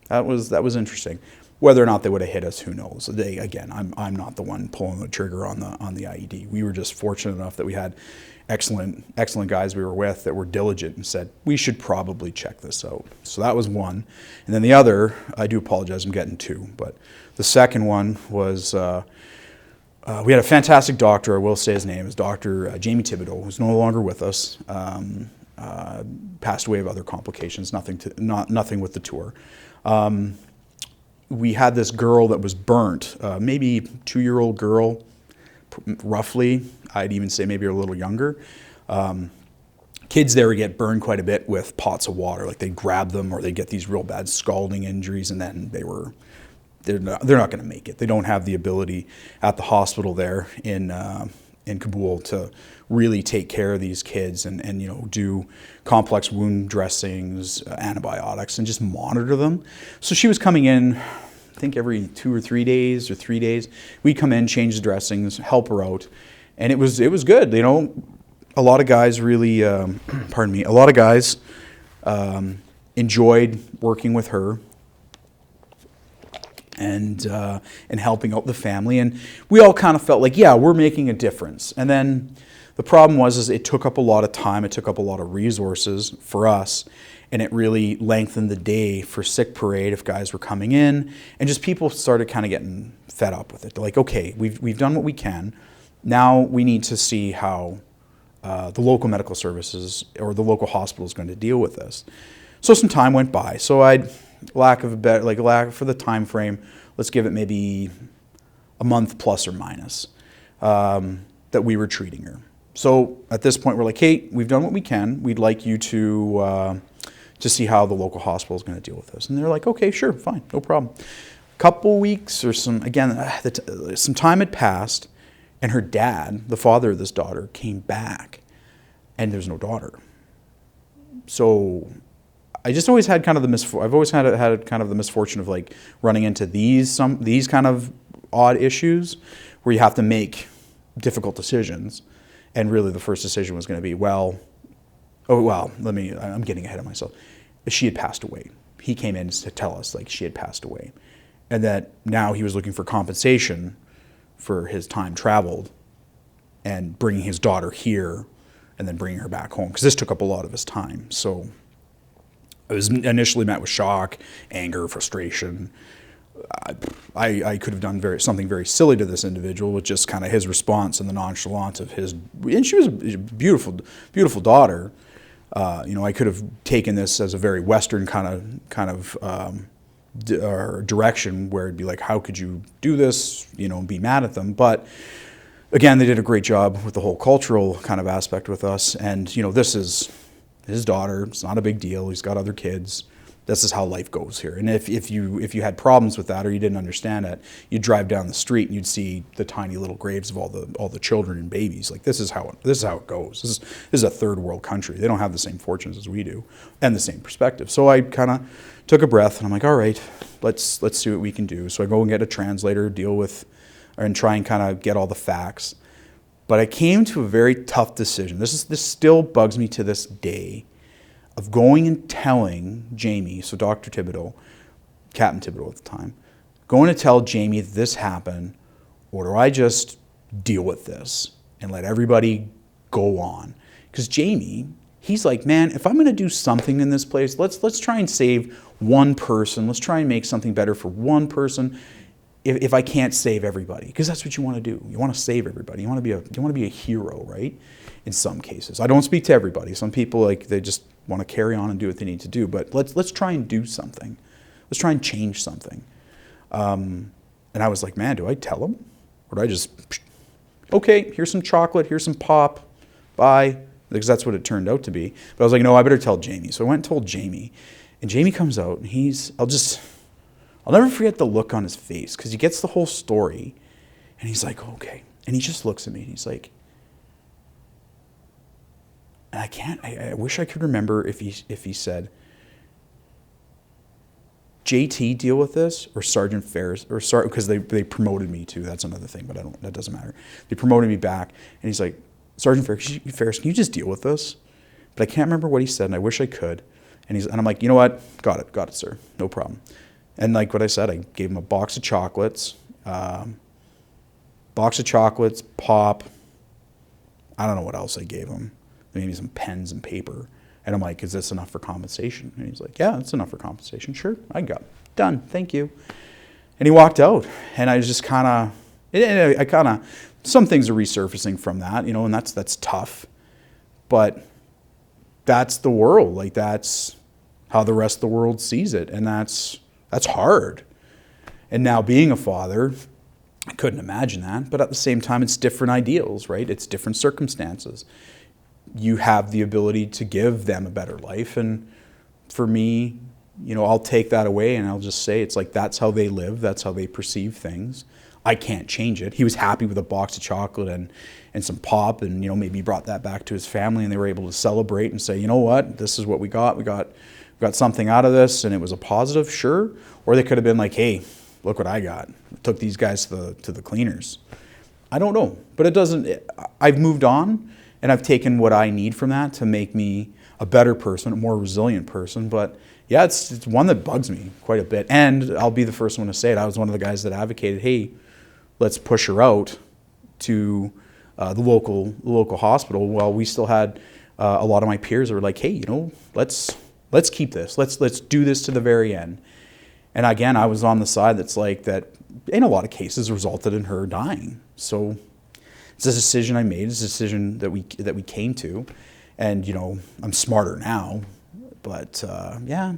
That was interesting. Whether or not they would have hit us, who knows? Again, I'm not the one pulling the trigger on the IED. We were just fortunate enough that we had excellent guys we were with that were diligent and said, we should probably check this out. So that was one. And then the other, I do apologize, I'm getting two, but the second one was We had a fantastic doctor, I will say his name is Dr. Jamie Thibodeau, who's no longer with us. Passed away of other complications, nothing with the tour. We had this girl that was burnt, maybe 2-year-old girl, roughly. I'd even say maybe a little younger. Kids there would get burned quite a bit with pots of water. Like they'd grab them or they'd get these real bad scalding injuries, and then they're not going to make it. They don't have the ability at the hospital there in Kabul to really take care of these kids and do complex wound dressings, antibiotics, and just monitor them. So she was coming in, I think every 2 or 3 days or 3 days. We'd come in, change the dressings, help her out, and it was good. A lot of guys really, pardon me, a lot of guys enjoyed working with her and helping out the family, and we all kind of felt like, yeah, we're making a difference. And then the problem was it took up a lot of time, it took up a lot of resources for us, and it really lengthened the day for sick parade if guys were coming in, and just people started kind of getting fed up with it. They're like, okay, we've done what we can. Now we need to see how the local medical services or the local hospital is going to deal with this. So some time went by. So lack for the time frame, let's give it maybe a month plus or minus that we were treating her. So at this point, we're like, hey, we've done what we can. We'd like you to see how the local hospital is going to deal with this. And they're like, okay, sure, fine, no problem. A couple weeks or some time had passed, and her dad, the father of this daughter, came back, and there's no daughter. So I just always had kind of I've always had kind of the misfortune of like running into these kind of odd issues where you have to make difficult decisions. And really the first decision was going to be, I'm getting ahead of myself. She had passed away. He came in to tell us like she had passed away. And that now he was looking for compensation for his time traveled and bringing his daughter here and then bringing her back home. Because this took up a lot of his time. So I was initially met with shock, anger, frustration. I could have done something very silly to this individual with just kind of his response and the nonchalance of his. And she was a beautiful, beautiful daughter. I could have taken this as a very Western kind of direction where it'd be like, how could you do this? Be mad at them. But again, they did a great job with the whole cultural kind of aspect with us. And this is his daughter. It's not a big deal. He's got other kids. This is how life goes here. And if you had problems with that or you didn't understand it, you'd drive down the street and you'd see the tiny little graves of all the children and babies. Like this is how it goes. This is a third world country. They don't have the same fortunes as we do and the same perspective. So I kind of took a breath and I'm like, all right, let's see what we can do. So I go and get a translator, and try and kind of get all the facts. But I came to a very tough decision. This still bugs me to this day. Of going and telling Jamie, so Dr. Thibodeau, Captain Thibodeau at the time, going to tell Jamie this happened, or do I just deal with this and let everybody go on? Because Jamie, he's like, man, if I'm going to do something in this place, let's try and save one person. Let's try and make something better for one person. If I can't save everybody, because that's what you want to do. You want to save everybody. You want to be a hero, right? In some cases, I don't speak to everybody. Some people they just want to carry on and do what they need to do. But let's try and do something. Let's try and change something. And I was like, man, do I tell him, or do I just, okay, here's some chocolate, here's some pop, bye, because that's what it turned out to be. But I was like, no, I better tell Jamie. So I went and told Jamie, and Jamie comes out, and I'll never forget the look on his face, because he gets the whole story, and he's like, okay. And he just looks at me, and he's like, and I wish I could remember if he said, JT deal with this, or Sgt Ferris, because they promoted me too, that's another thing, but that doesn't matter. They promoted me back, and he's like, Sgt Ferris, can you just deal with this? But I can't remember what he said, and I wish I could. And I'm like, you know what, got it, sir, no problem. And like what I said, I gave him a box of chocolates, pop. I don't know what else I gave him. Maybe some pens and paper. And I'm like, is this enough for compensation? And he's like, yeah, it's enough for compensation. Sure, I got it. Done, thank you. And he walked out. And I was just kind of, And I kind of, some things are resurfacing from that, and that's tough. But that's the world. Like, that's how the rest of the world sees it. And that's hard. And now being a father, I couldn't imagine that. But at the same time, it's different ideals, right? It's different circumstances. You have the ability to give them a better life. And for me, I'll take that away and I'll just say it's like, that's how they live. That's how they perceive things. I can't change it. He was happy with a box of chocolate and some pop, and maybe he brought that back to his family, and they were able to celebrate and say, you know what, this is what we got. We got something out of this, and it was a positive, sure. Or they could have been like, hey, look what I got. I took these guys to the cleaners. I don't know, but I've moved on, and I've taken what I need from that to make me a better person, a more resilient person. But yeah, it's one that bugs me quite a bit. And I'll be the first one to say it. I was one of the guys that advocated, hey, let's push her out to the local hospital. Well, we still had a lot of my peers that were like, hey, let's keep this. Let's do this to the very end. And again, I was on the side that's like that. In a lot of cases, resulted in her dying. So it's a decision I made. It's a decision that we came to, and I'm smarter now. But yeah.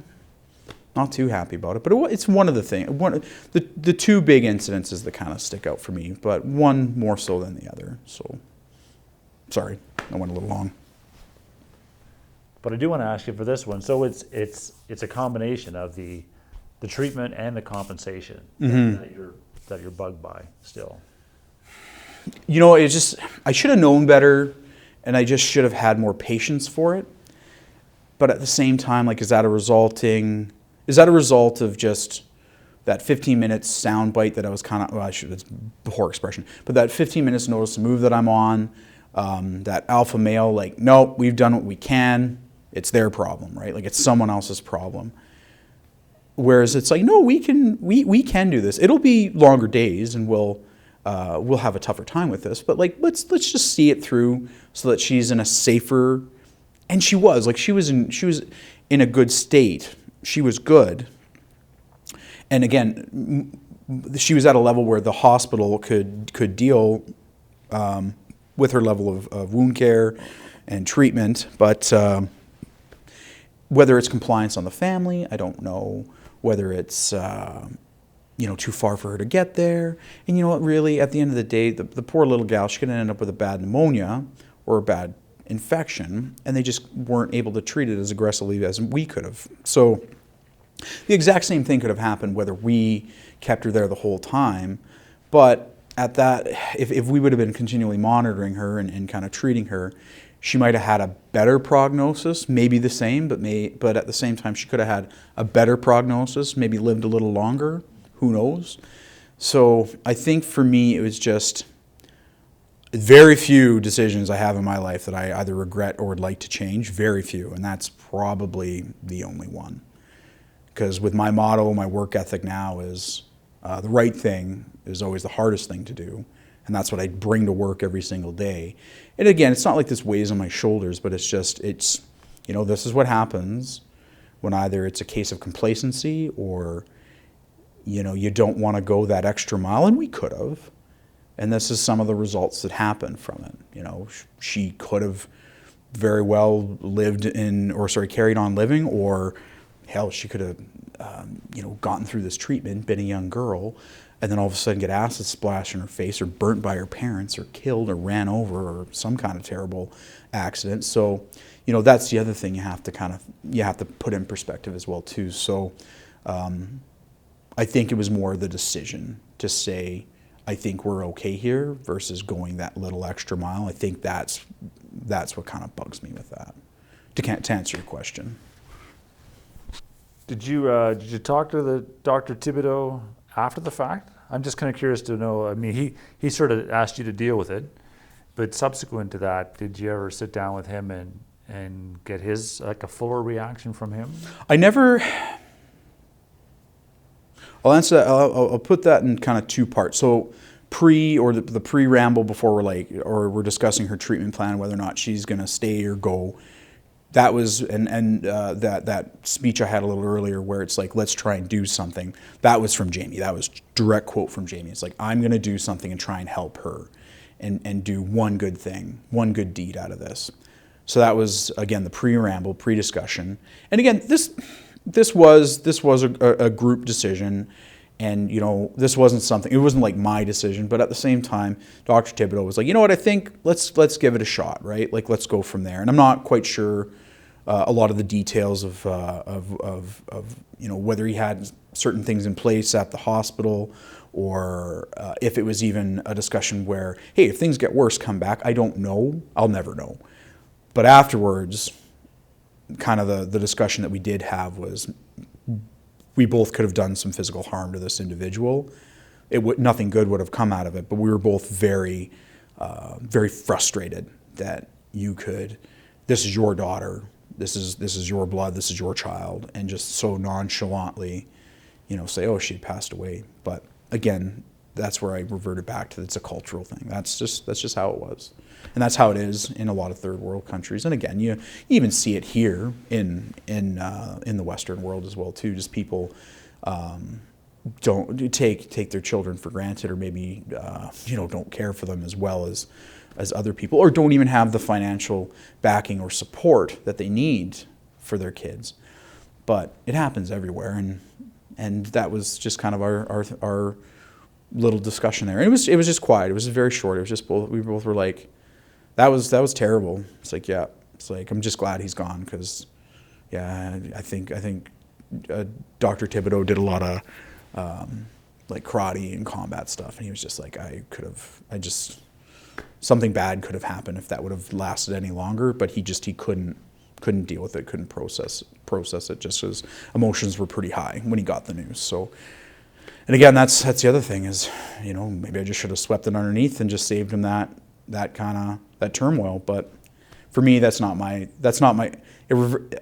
Not too happy about it, but it's one of the things. The two big incidences that kind of stick out for me, but one more so than the other. So, sorry, I went a little long. But I do want to ask you for this one. So it's a combination of the treatment and the compensation that you're bugged by still. I should have known better, and I just should have had more patience for it. But at the same time, like, is that a result of just that 15 minutes sound bite that I was kind of, it's a poor expression, but that 15 minutes notice to move that I'm on, that alpha male, like, no, we've done what we can. It's their problem, right? Like, it's someone else's problem. Whereas it's like, no, we can do this. It'll be longer days, and we'll have a tougher time with this. But like, let's just see it through so that she's in a safer. And she was in a good state. She was good. And again, she was at a level where the hospital could deal with her level of wound care and treatment. But whether it's compliance on the family, I don't know. Whether it's too far for her to get there. And you know what, really, at the end of the day, the poor little gal, she could end up with a bad pneumonia or a bad infection, and they just weren't able to treat it as aggressively as we could have. So the exact same thing could have happened whether we kept her there the whole time. But at that, if we would have been continually monitoring her and kind of treating her, she might have had a better prognosis, maybe the same, but at the same time, she could have had a better prognosis, maybe lived a little longer, who knows? So I think for me, it was just very few decisions I have in my life that I either regret or would like to change, very few, and that's probably the only one. Because with my motto, my work ethic now is the right thing is always the hardest thing to do, and that's what I bring to work every single day. And again, it's not like this weighs on my shoulders, but this is what happens when either it's a case of complacency or you don't want to go that extra mile, and we could have. And this is some of the results that happened from it. She could have very well carried on living, or hell, she could have, gotten through this treatment, been a young girl, and then all of a sudden get acid splashed in her face, or burnt by her parents, or killed, or ran over, or some kind of terrible accident. So, that's the other thing you have to put in perspective as well too. So, I think it was more the decision to say, I think we're okay here versus going that little extra mile. I think that's what kind of bugs me with that. To answer your question. Did you talk to the Dr. Thibodeau after the fact? I'm just kind of curious to know. I mean, he sort of asked you to deal with it, but subsequent to that, did you ever sit down with him and get his a fuller reaction from him? I never. I'll answer that. I'll put that in kind of two parts. So the pre-ramble before we're discussing her treatment plan, whether or not she's going to stay or go. that was, that speech I had a little earlier where it's like, let's try and do something. That was from Jamie. That was direct quote from Jamie. It's like, I'm going to do something and try and help her and do one good thing, one good deed out of this. So that was, again, the pre-ramble, pre-discussion. And again, this was a group decision. And, you know, this wasn't something, it wasn't like my decision, but at the same time, Dr. Thibodeau was like, you know what, I think let's give it a shot, right? Like, let's go from there. And I'm not quite sure a lot of the details of you know, whether he had certain things in place at the hospital, or if it was even a discussion where, hey, if things get worse, come back. I don't know. I'll never know. But afterwards, kind of the discussion that we did have was, we both could have done some physical harm to this individual. Nothing good would have come out of it, but we were both very, very frustrated that this is your daughter, this is your blood, this is your child, and just so nonchalantly, you know, say, oh, she had passed away. But again, that's where I reverted back to, it's a cultural thing. That's just how it was. And that's how it is in a lot of third world countries. And again, you even see it here in the Western world as well too. Just people don't take their children for granted, or maybe you know, don't care for them as well as other people, or don't even have the financial backing or support that they need for their kids. But it happens everywhere, and that was just kind of our little discussion there. And it was just quiet. It was very short. It was just we both were like, that was terrible. It's like, yeah, it's like, I'm just glad he's gone, because, yeah, I think Dr. Thibodeau did a lot of like karate and combat stuff, and he was just like, something bad could have happened if that would have lasted any longer, but he couldn't deal with it, couldn't process it, just as emotions were pretty high when he got the news. So, and again, that's the other thing is, you know, maybe I just should have swept it underneath and just saved him that turmoil. But for me, that's not my.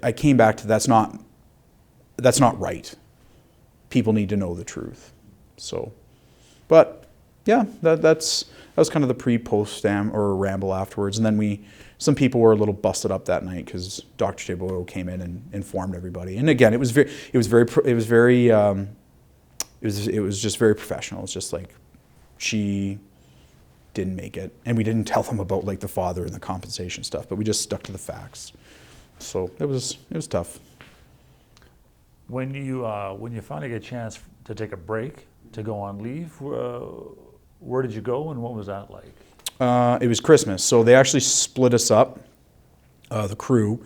I came back to that's not right. People need to know the truth. So, but yeah, that was kind of the pre-post or ramble afterwards, and then some people were a little busted up that night because Dr. Thibodeau came in and informed everybody. And again, it was just very professional. It's just like, she didn't make it, and we didn't tell them about like the father and the compensation stuff, but we just stuck to the facts. So it was tough. When you finally get a chance to take a break, to go on leave, where did you go, and what was that like? It was Christmas, so they actually split us up, the crew.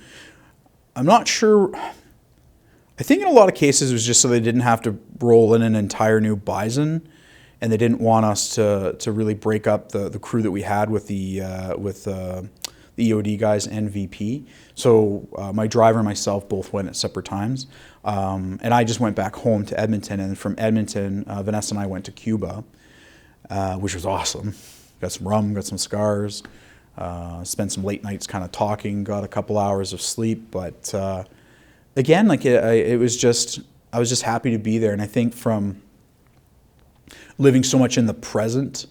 I'm not sure. I think in a lot of cases it was just so they didn't have to roll in an entire new bison, and they didn't want us to really break up the crew that we had with the EOD guys and VP. So my driver and myself both went at separate times, and I just went back home to Edmonton. And from Edmonton, Vanessa and I went to Cuba, which was awesome. Got some rum, got some cigars, spent some late nights kind of talking, got a couple hours of sleep. But again, like I was just happy to be there. And I think from living so much in the present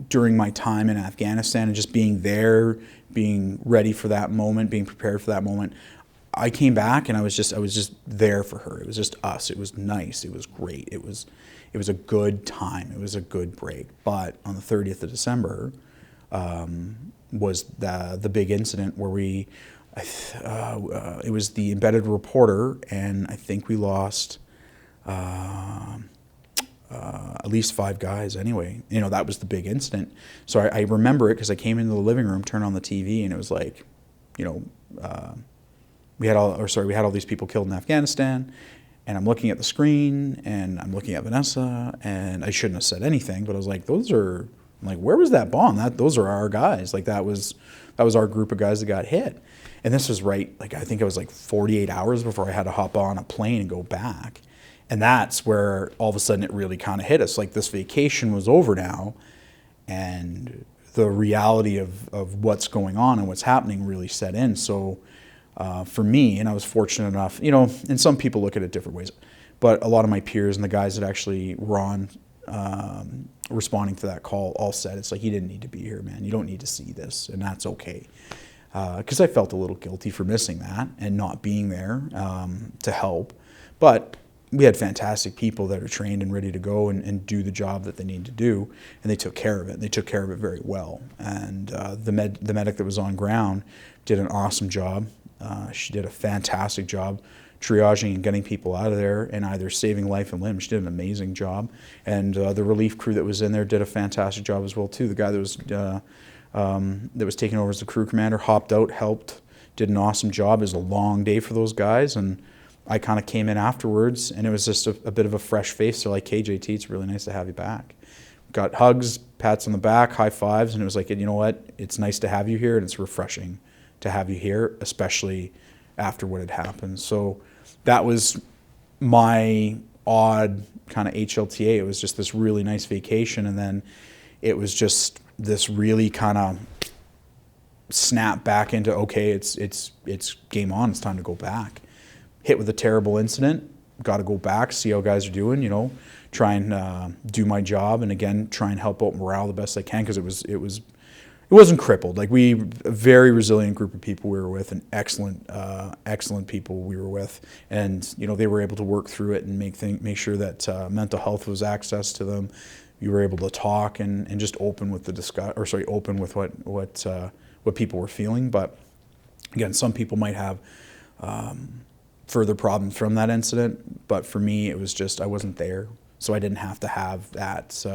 during my time in Afghanistan, and just being there, being ready for that moment, being prepared for that moment, I came back and I was just there for her. It was just us. It was nice. It was great. It was a good time. It was a good break. But on the 30th of December was the big incident where it was the embedded reporter, and I think we lost at least 5 guys anyway. You know, that was the big incident. So I remember it because I came into the living room, turned on the TV, and it was like, you know, we had all these people killed in Afghanistan, and I'm looking at the screen, and I'm looking at Vanessa, and I shouldn't have said anything, but I was like, I'm like, where was that bomb? Those are our guys. Like, that was our group of guys that got hit. And this was right, like, I think it was like 48 hours before I had to hop on a plane and go back. And that's where all of a sudden it really kind of hit us. Like, this vacation was over now, and the reality of what's going on and what's happening really set in. So for me, and I was fortunate enough, you know, and some people look at it different ways, but a lot of my peers and the guys that actually were on responding to that call all said, it's like, you didn't need to be here, man. You don't need to see this, and that's okay. because I felt a little guilty for missing that and not being there to help. But we had fantastic people that are trained and ready to go and do the job that they need to do, and they took care of it. They took care of it very well. And the medic that was on ground did an awesome job. She did a fantastic job triaging and getting people out of there and either saving life and limb. She did an amazing job. And the relief crew that was in there did a fantastic job as well too. The guy that was taking over as the crew commander hopped out, helped, did an awesome job. It was a long day for those guys, and I kind of came in afterwards, and it was just a bit of a fresh face. They're like, "Hey, JT, it's really nice to have you back." Got hugs, pats on the back, high fives, and it was like, you know what? It's nice to have you here, and it's refreshing to have you here, especially after what had happened. So that was my odd kind of HLTA. It was just this really nice vacation, and then it was just this really kind of snap back into, okay, it's game on. It's time to go back. Hit with a terrible incident, got to go back, see how guys are doing, you know, try and do my job, and again, try and help out morale the best I can, because it wasn't crippled. Like, a very resilient group of people we were with, and excellent people we were with, and you know, they were able to work through it and make sure that mental health was access to them. You were able to talk and just open with open with what people were feeling. But again, some people might have further problems from that incident, but for me, it was just I wasn't there, so I didn't have to have that.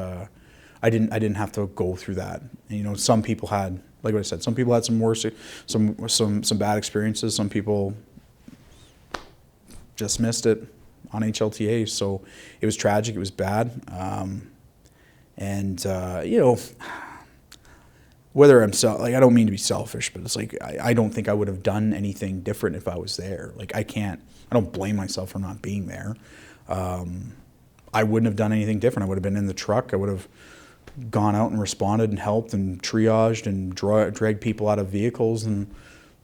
I didn't have to go through that. And, you know, some people had, like what I said, some people had some worse, some bad experiences. Some people just missed it on HLTA, so it was tragic. It was bad, you know, whether I don't mean to be selfish, but it's like, I don't think I would have done anything different if I was there. Like, I don't blame myself for not being there. I wouldn't have done anything different. I would have been in the truck. I would have gone out and responded and helped and triaged and dragged people out of vehicles and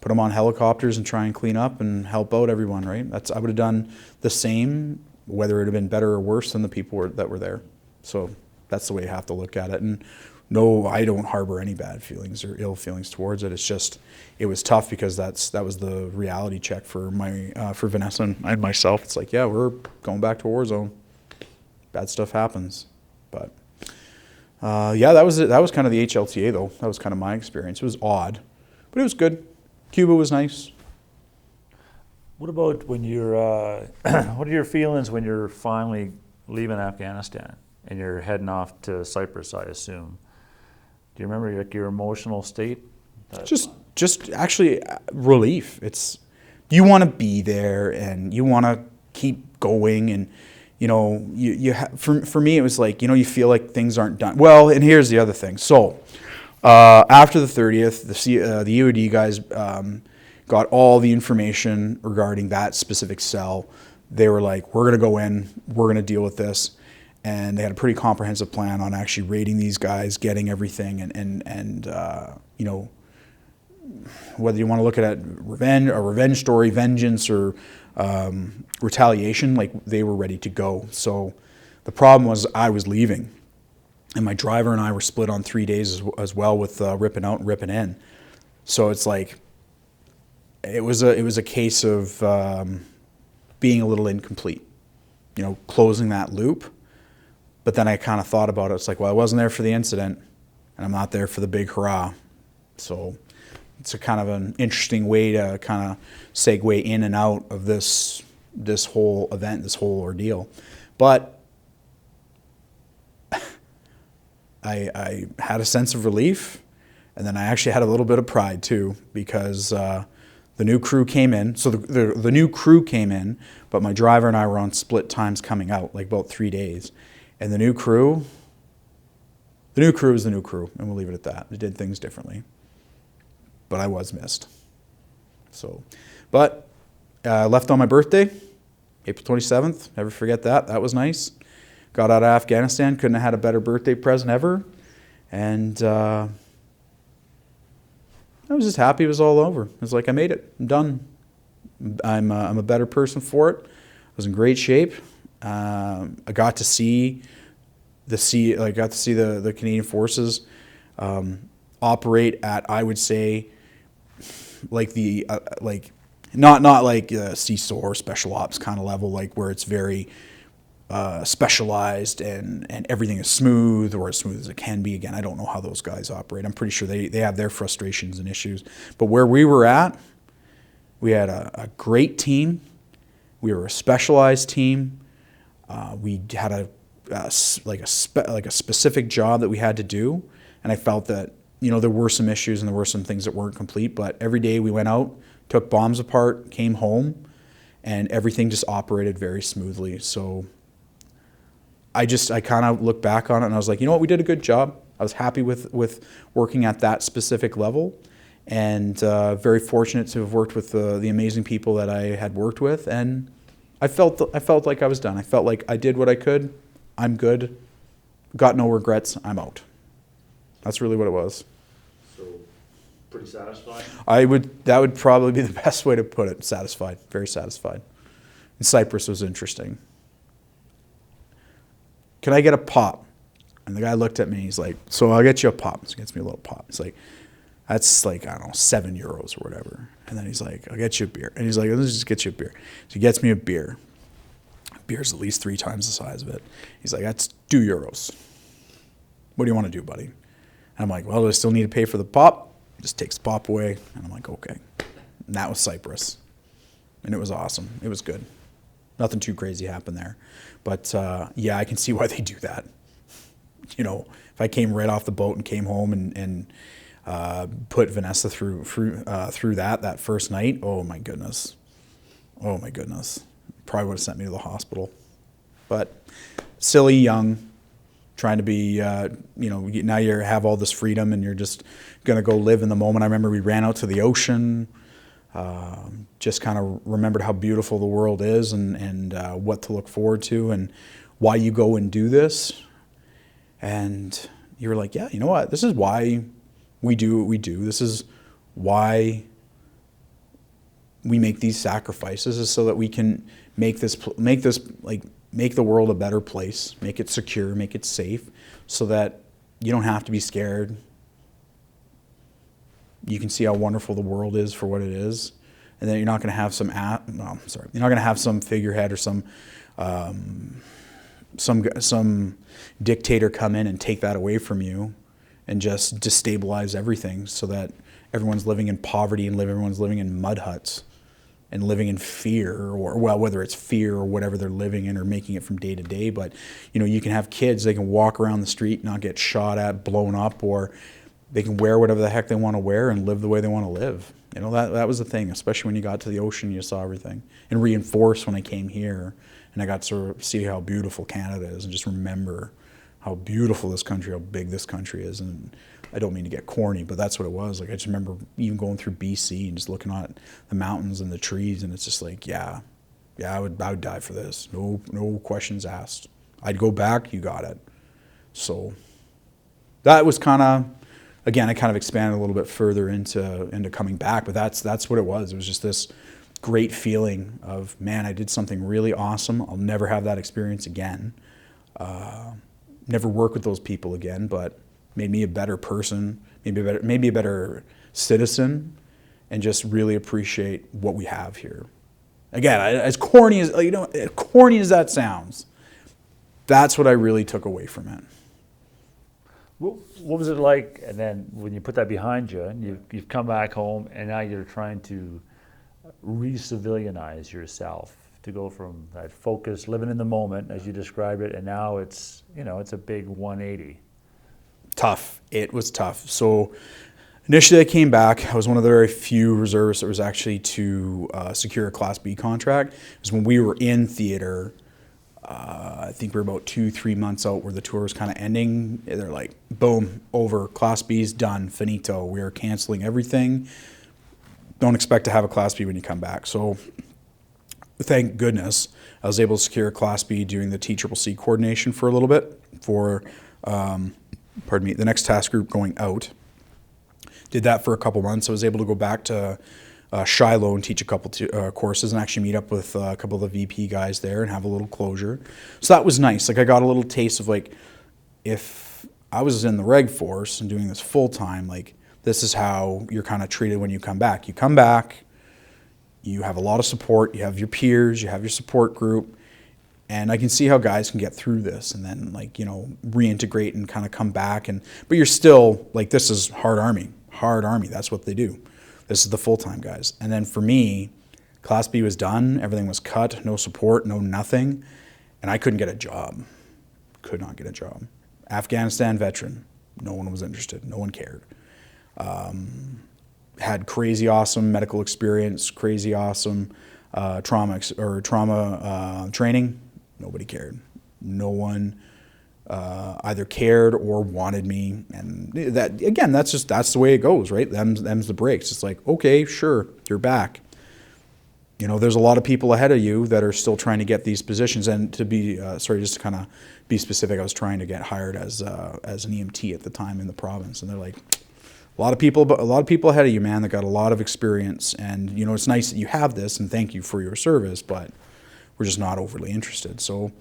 put them on helicopters and try and clean up and help out everyone, right? I would have done the same, whether it would have been better or worse than the people that were there. So that's the way you have to look at it. And no, I don't harbor any bad feelings or ill feelings towards it. It's just, it was tough because that was the reality check for Vanessa and myself. It's like, yeah, we're going back to a war zone. Bad stuff happens. But yeah, that was it. That was kind of the HLTA though. That was kind of my experience. It was odd, but it was good. Cuba was nice. What about when you're, what are your feelings when you're finally leaving Afghanistan and you're heading off to Cyprus, I assume? Do you remember your emotional state? Just actually relief. You want to be there and you want to keep going, and you know, for me it was like, you know, you feel like things aren't done. Well, and here's the other thing. So after the 30th, the UAD guys got all the information regarding that specific cell. They were like, we're going to go in, we're going to deal with this. And they had a pretty comprehensive plan on actually raiding these guys, getting everything, and you know, whether you want to look at it a revenge story, vengeance, or retaliation, like, they were ready to go. So the problem was I was leaving, and my driver and I were split on 3 days as well, with ripping out and ripping in. So it's like, it was a case of being a little incomplete, you know, closing that loop. But then I kind of thought about it. It's like, well, I wasn't there for the incident, and I'm not there for the big hurrah. So it's a kind of an interesting way to kind of segue in and out of this whole event, this whole ordeal. But I had a sense of relief, and then I actually had a little bit of pride too, because the new crew came in. So the new crew came in, but my driver and I were on split times coming out, like about 3 days. And the new crew is the new crew, and we'll leave it at that. They did things differently, but I was missed. So, but left on my birthday, April 27th. Never forget that. That was nice. Got out of Afghanistan. Couldn't have had a better birthday present ever. And I was just happy it was all over. It was like, I made it. I'm done. I'm a better person for it. I was in great shape. I got to see the Canadian Forces operate at, I would say, like the like not like CISO or special ops kind of level, like where it's very specialized and everything is smooth or as smooth as it can be. Again, I don't know how those guys operate. I'm pretty sure they have their frustrations and issues. But where we were at, we had a great team. We were a specialized team. We had a specific job that we had to do, and I felt that there were some issues and there were some things that weren't complete. But every day we went out, took bombs apart, came home, and everything just operated very smoothly. So I kind of look back on it and I was like, you know what, we did a good job. I was happy with working at that specific level, and very fortunate to have worked with the amazing people that I had worked with. And I felt like I was done. I felt like I did what I could. I'm good. Got no regrets. I'm out. That's really what it was. So, pretty satisfied? That would probably be the best way to put it. Satisfied. Very satisfied. And Cyprus was interesting. Can I get a pop? And the guy looked at me. He's like, so I'll get you a pop. So he gets me a little pop. He's like, that's like, I don't know, €7 or whatever. And then he's like, I'll get you a beer. And he's like, let's just get you a beer. So he gets me a beer. Beer's at least 3 times the size of it. He's like, that's €2. What do you want to do, buddy? And I'm like, well, do I still need to pay for the pop? Just takes the pop away. And I'm like, okay. And that was Cyprus. And it was awesome. It was good. Nothing too crazy happened there. But yeah, I can see why they do that. If I came right off the boat and came home and put Vanessa through that first night, oh my goodness. Probably would have sent me to the hospital. But silly, young, trying to be, now you have all this freedom and you're just going to go live in the moment. I remember we ran out to the ocean, just kind of remembered how beautiful the world is and what to look forward to and why you go and do this. And you were like, yeah, you know what? This is why we do what we do. This is why we make these sacrifices, is so that we can make the world a better place, make it secure, make it safe, so that you don't have to be scared. You can see how wonderful the world is for what it is, and then you're not going to have you're not going to have some figurehead or some dictator come in and take that away from you and just destabilize everything, so that everyone's living in poverty and everyone's living in mud huts and living in fear, or whether it's fear or whatever they're living in or making it from day to day. But you can have kids, they can walk around the street, not get shot at, blown up, or they can wear whatever the heck they want to wear and live the way they want to live. That was the thing, especially when you got to the ocean, you saw everything. And reinforced when I came here and I got to see how beautiful Canada is and just remember how beautiful this country, how big this country is. And I don't mean to get corny, but that's what it was. Like, I just remember even going through BC and just looking at the mountains and the trees, and it's just like, yeah, I would die for this. No questions asked. I'd go back, you got it. So that was kind of, again, I kind of expanded a little bit further into coming back, but that's what it was. It was just this great feeling of, man, I did something really awesome. I'll never have that experience again. Never work with those people again, but made me a better person, maybe a better citizen, and just really appreciate what we have here. Again, as corny as that sounds, that's what I really took away from it. What was it like, and then when you put that behind you, and you've come back home, and now you're trying to re-civilianize yourself, to go from that focus, living in the moment, as you described it, and now it's a big 180. Tough. It was tough. So initially I came back. I was one of the very few reservists that was actually to secure a Class B contract. It was when we were in theater. I think we were about 2-3 months out where the tour was kind of ending. They're like, boom, over. Class B's done. Finito. We are canceling everything. Don't expect to have a Class B when you come back. So thank goodness I was able to secure a Class B doing the TCCC coordination for a little bit for the next task group going out. Did that for a couple months. I was able to go back to Shiloh and teach a couple courses and actually meet up with a couple of the VP guys there and have a little closure. So that was nice. Like, I got a little taste of, like, if I was in the reg force and doing this full time, like, this is how you're kind of treated when you come back. You come back, you have a lot of support, you have your peers, you have your support group, and I can see how guys can get through this and then like, you know, reintegrate and kind of come back. But you're still like, this is hard army. That's what they do. This is the full-time guys. And then for me, Class B was done. Everything was cut. No support, no nothing. And I couldn't get a job. Could not get a job. Afghanistan veteran. No one was interested. No one cared. Had crazy awesome medical experience, crazy awesome trauma training. Nobody cared. No one either cared or wanted me. And that, again, that's the way it goes, right? Them's the breaks. It's like, okay, sure, you're back. You know, there's a lot of people ahead of you that are still trying to get these positions. And to be, just to kind of be specific, I was trying to get hired as an EMT at the time in the province. And they're like, a lot of people ahead of you, man, that got a lot of experience. And, you know, it's nice that you have this and thank you for your service, but we're just not overly interested. So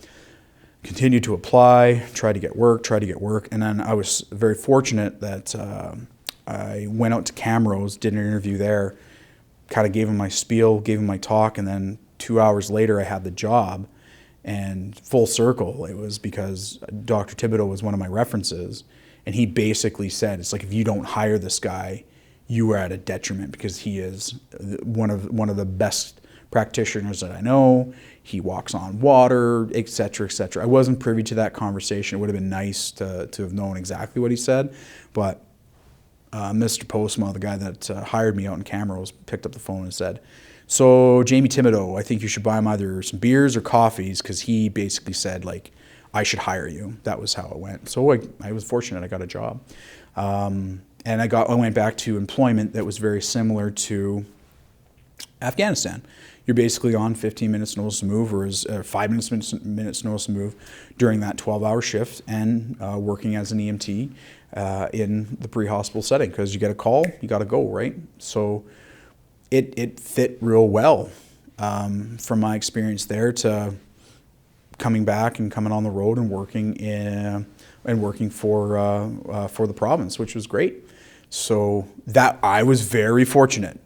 continued to apply, tried to get work. And then I was very fortunate that I went out to Camrose, did an interview there, kind of gave him my spiel, gave him my talk, and then 2 hours later I had the job. And full circle, it was because Dr. Thibodeau was one of my references, and he basically said, it's like, if you don't hire this guy, you are at a detriment, because he is one of the best practitioners that I know. He walks on water, et cetera, et cetera. I wasn't privy to that conversation. It would have been nice to have known exactly what he said, but Mr. Postma, the guy that hired me out in Camrose, picked up the phone and said, so Jamie Thibodeau, I think you should buy him either some beers or coffees, because he basically said, like, I should hire you. That was how it went. So I was fortunate. I got a job. And I went back to employment that was very similar to Afghanistan. You're basically on 15 minutes notice to move, or 5 minutes notice to move during that 12-hour shift, and working as an EMT in the pre-hospital setting, because you get a call, you got to go, right? So it fit real well from my experience there to coming back and coming on the road and working for the province, which was great. So that I was very fortunate,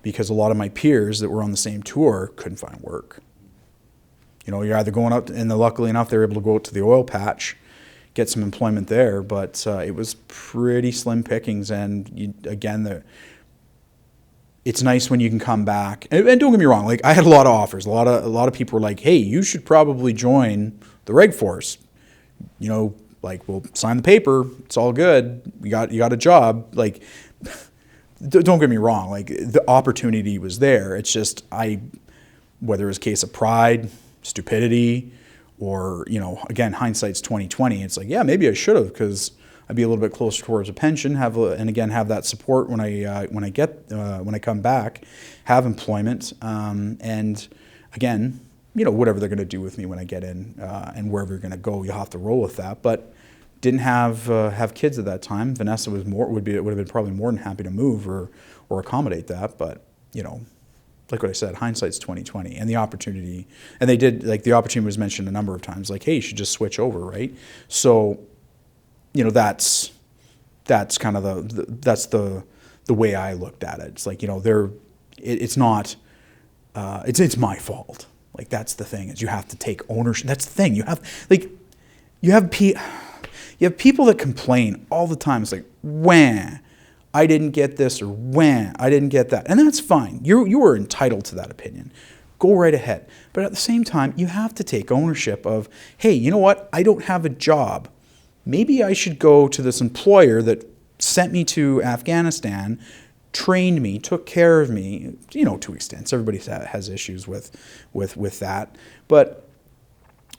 because a lot of my peers that were on the same tour couldn't find work. You know, you're either going out, and luckily enough, they were able to go out to the oil patch, get some employment there, but it was pretty slim pickings. And it's nice when you can come back. And don't get me wrong, like, I had a lot of offers. A lot of people were like, hey, you should probably join the Reg Force. You know, like, we'll sign the paper. It's all good. You got a job. Like, don't get me wrong, like, the opportunity was there. It's just, whether it was a case of pride, stupidity, or, you know, again, hindsight's 20/20. It's like, yeah, maybe I should have, because I'd be a little bit closer towards a pension, have that support when I come back, have employment, and again, you know, whatever they're going to do with me when I get in, and wherever you're going to go, you'll have to roll with that. But didn't have kids at that time. Vanessa would have been probably more than happy to move or accommodate that. But, you know, like what I said, hindsight's 20/20, and the opportunity, and they did, like, the opportunity was mentioned a number of times, like, hey, you should just switch over, right? So, you know, that's kind of the way I looked at it. It's like, you know, it's not, it's my fault. Like, that's the thing, is you have to take ownership. That's the thing. You have people that complain all the time. It's like, wah, I didn't get this, or wah, I didn't get that. And that's fine. You are entitled to that opinion. Go right ahead. But at the same time, you have to take ownership of, hey, you know what? I don't have a job. Maybe I should go to this employer that sent me to Afghanistan, trained me, took care of me, you know, to extents. Everybody has issues with that. But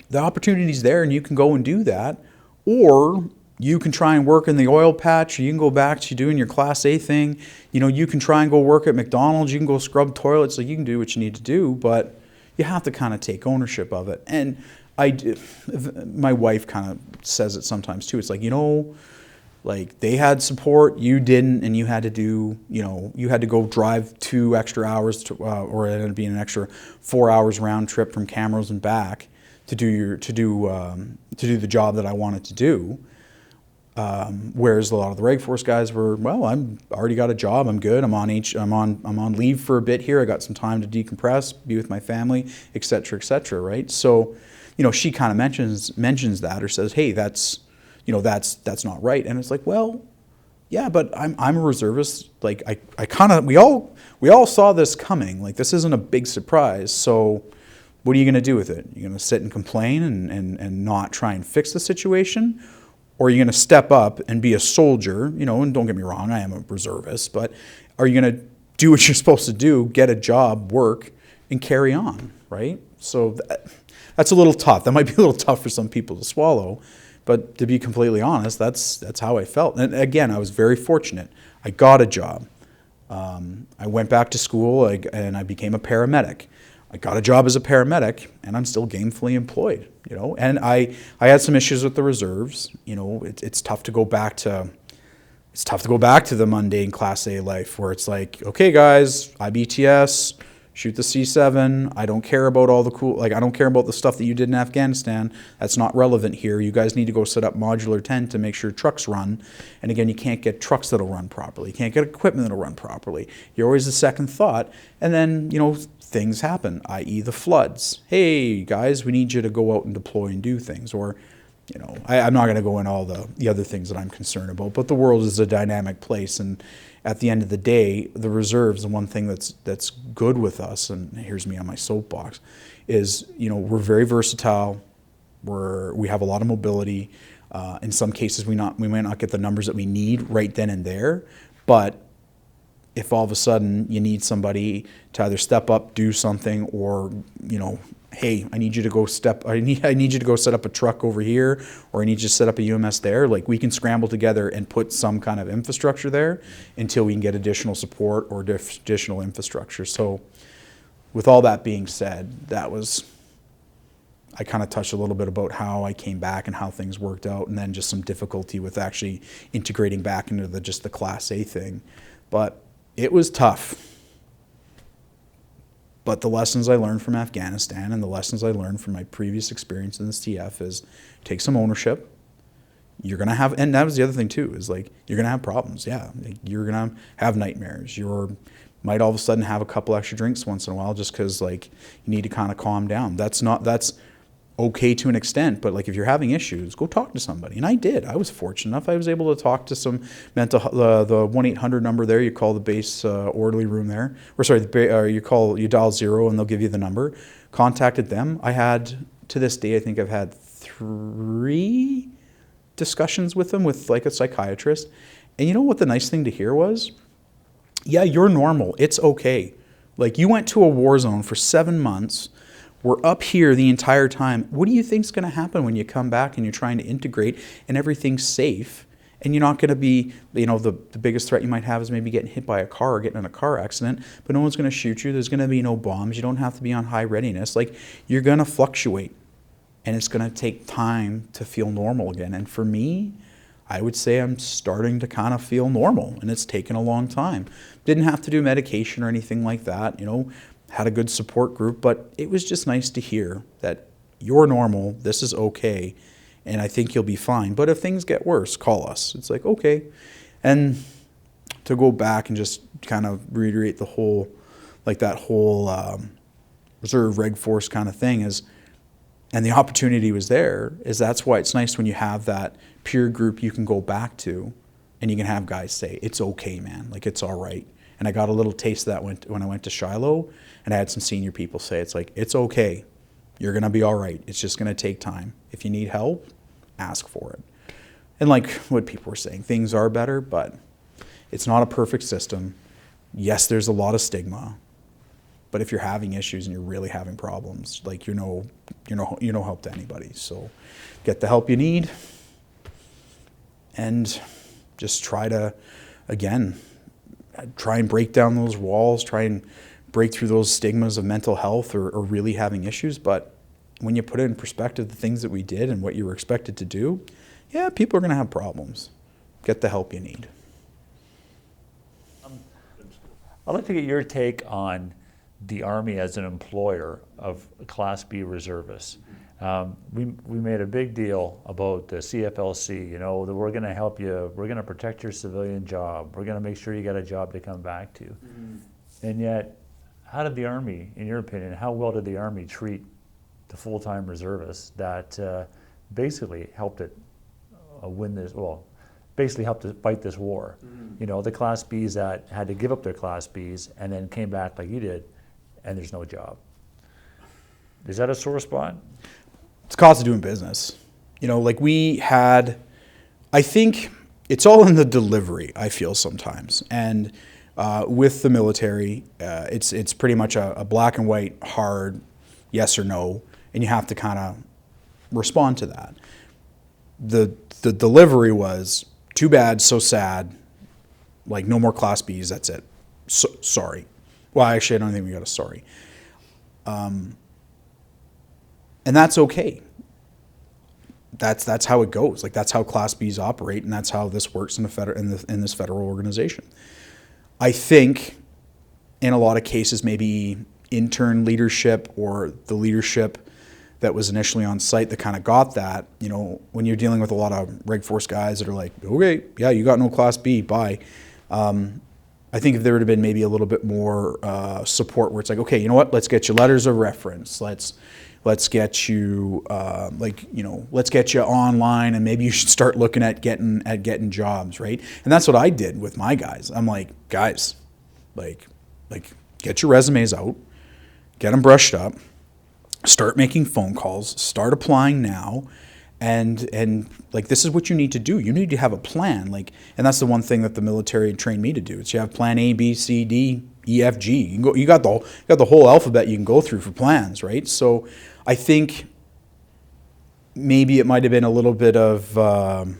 the opportunity's there, and you can go and do that. Or you can try and work in the oil patch, or you can go back to doing your Class A thing. You know, you can try and go work at McDonald's, you can go scrub toilets, like, you can do what you need to do, but you have to kind of take ownership of it. And my wife kind of says it sometimes too. It's like, you know, like, they had support, you didn't, and you had to go drive 2 extra hours or it ended up being an extra 4 hours round trip from Camrose and back to do the job that I wanted to do. Whereas a lot of the Reg Force guys were, well, I'm already got a job, I'm good, I'm on leave for a bit here, I got some time to decompress, be with my family, et cetera, right? So, she kind of mentions that, or says, hey, that's not right. And it's like, well, yeah, but I'm a reservist. Like I kind of, we all saw this coming. Like, this isn't a big surprise. So what are you going to do with it? You're going to sit and complain and not try and fix the situation? Or are you going to step up and be a soldier? And don't get me wrong, I am a reservist, but are you going to do what you're supposed to do, get a job, work, and carry on, right? So that's a little tough. That might be a little tough for some people to swallow, but to be completely honest, that's how I felt. And again, I was very fortunate. I got a job. I went back to school and I became a paramedic. I got a job as a paramedic, and I'm still gainfully employed. And I had some issues with the reserves. It's tough to go back to. It's tough to go back to the mundane Class A life where it's like, okay, guys, IBTS, shoot the C7. I don't care about all the cool, I don't care about the stuff that you did in Afghanistan. That's not relevant here. You guys need to go set up modular tent to make sure trucks run. And again, you can't get trucks that'll run properly. You can't get equipment that'll run properly. You're always the second thought. And then, things happen, i.e. the floods. Hey, guys, we need you to go out and deploy and do things. Or, I'm not going to go in all the other things that I'm concerned about, but the world is a dynamic place. And at the end of the day, the reserves, the one thing that's good with us, and here's me on my soapbox, is, we're very versatile. We have a lot of mobility. In some cases, we might not get the numbers that we need right then and there, but if all of a sudden you need somebody to either step up, do something, or, hey, I need you to go set up a truck over here, or I need you to set up a UMS there. Like, we can scramble together and put some kind of infrastructure there until we can get additional support or additional infrastructure. So with all that being said, I kind of touched a little bit about how I came back and how things worked out, and then just some difficulty with actually integrating back into just the Class A thing. But it was tough. But the lessons I learned from Afghanistan and the lessons I learned from my previous experience in the CF is take some ownership. You're going to have, and that was the other thing too, is like, you're going to have problems. Yeah. You're going to have nightmares. You might all of a sudden have a couple extra drinks once in a while just because like you need to kind of calm down. That's okay to an extent, but like if you're having issues, go talk to somebody. And I did. I was fortunate enough. I was able to talk to some mental, the 1-800 number there. You call the base orderly room there, or sorry, you dial 0 and they'll give you the number. Contacted them. I had, to this day, I think I've had 3 discussions with them with like a psychiatrist. And you know what the nice thing to hear was? Yeah, you're normal. It's okay. Like, you went to a war zone for 7 months. We're up here the entire time. What do you think's going to happen when you come back and you're trying to integrate and everything's safe and you're not going to be, the biggest threat you might have is maybe getting hit by a car or getting in a car accident, but no one's going to shoot you. There's going to be no bombs. You don't have to be on high readiness. Like, you're going to fluctuate, and it's going to take time to feel normal again. And for me, I would say I'm starting to kind of feel normal, and it's taken a long time. Didn't have to do medication or anything like that, had a good support group, but it was just nice to hear that you're normal, this is okay, and I think you'll be fine. But if things get worse, call us. It's like, okay. And to go back and just kind of reiterate that whole reserve reg force kind of thing is, and the opportunity was there, is that's why it's nice when you have that peer group you can go back to and you can have guys say, it's okay, man, like, it's all right. And I got a little taste of that when I went to Shiloh, and I had some senior people say, it's like, it's okay. You're going to be all right. It's just going to take time. If you need help, ask for it. And like what people were saying, things are better, but it's not a perfect system. Yes, there's a lot of stigma, but if you're having issues and you're really having problems, like, you're no help to anybody. So get the help you need, and just try and break down those walls, try and break through those stigmas of mental health or really having issues. But when you put it in perspective, the things that we did and what you were expected to do, yeah, people are going to have problems. Get the help you need. I'd like to get your take on the Army as an employer of Class B reservists. We made a big deal about the CFLC, you know, that we're going to help you, we're going to protect your civilian job, we're going to make sure you got a job to come back to. And yet, how did the Army, in your opinion, how well did the Army treat the full-time reservists that basically helped it win this, well, basically helped to fight this war? You know, the Class Bs that had to give up their Class Bs and then came back like you did, and there's no job. Is that a sore spot? It's the cost of doing business. You know, like we had, I think it's all in the delivery, I feel sometimes. And with the military, it's pretty much a black and white, hard yes or no, and you have to kind of respond to that. The delivery was too bad, so sad, like no more Class Bs, that's it. So, sorry. Well, actually, I don't think we got a sorry. And that's okay. That's how it goes. Like that's how Class Bs operate, and that's how this works in this federal organization. I think, in a lot of cases, maybe intern leadership or the leadership that was initially on site that kind of got that. You know, when you're dealing with a lot of Reg Force guys that are like, okay, yeah, you got no Class B, bye. I think if there would have been maybe a little bit more support, where it's like, okay, you know what, let's get you letters of reference. Let's get you, let's get you online, and maybe you should start looking at getting jobs, right? And that's what I did with my guys. I'm like, guys, like get your resumes out, get them brushed up, start making phone calls, start applying now, and like this is what you need to do. You need to have a plan, and that's the one thing that the military trained me to do. It's you have plan A, B, C, D, E, F, G. You got the whole alphabet you can go through for plans, right? So I think maybe it might have been a little bit of the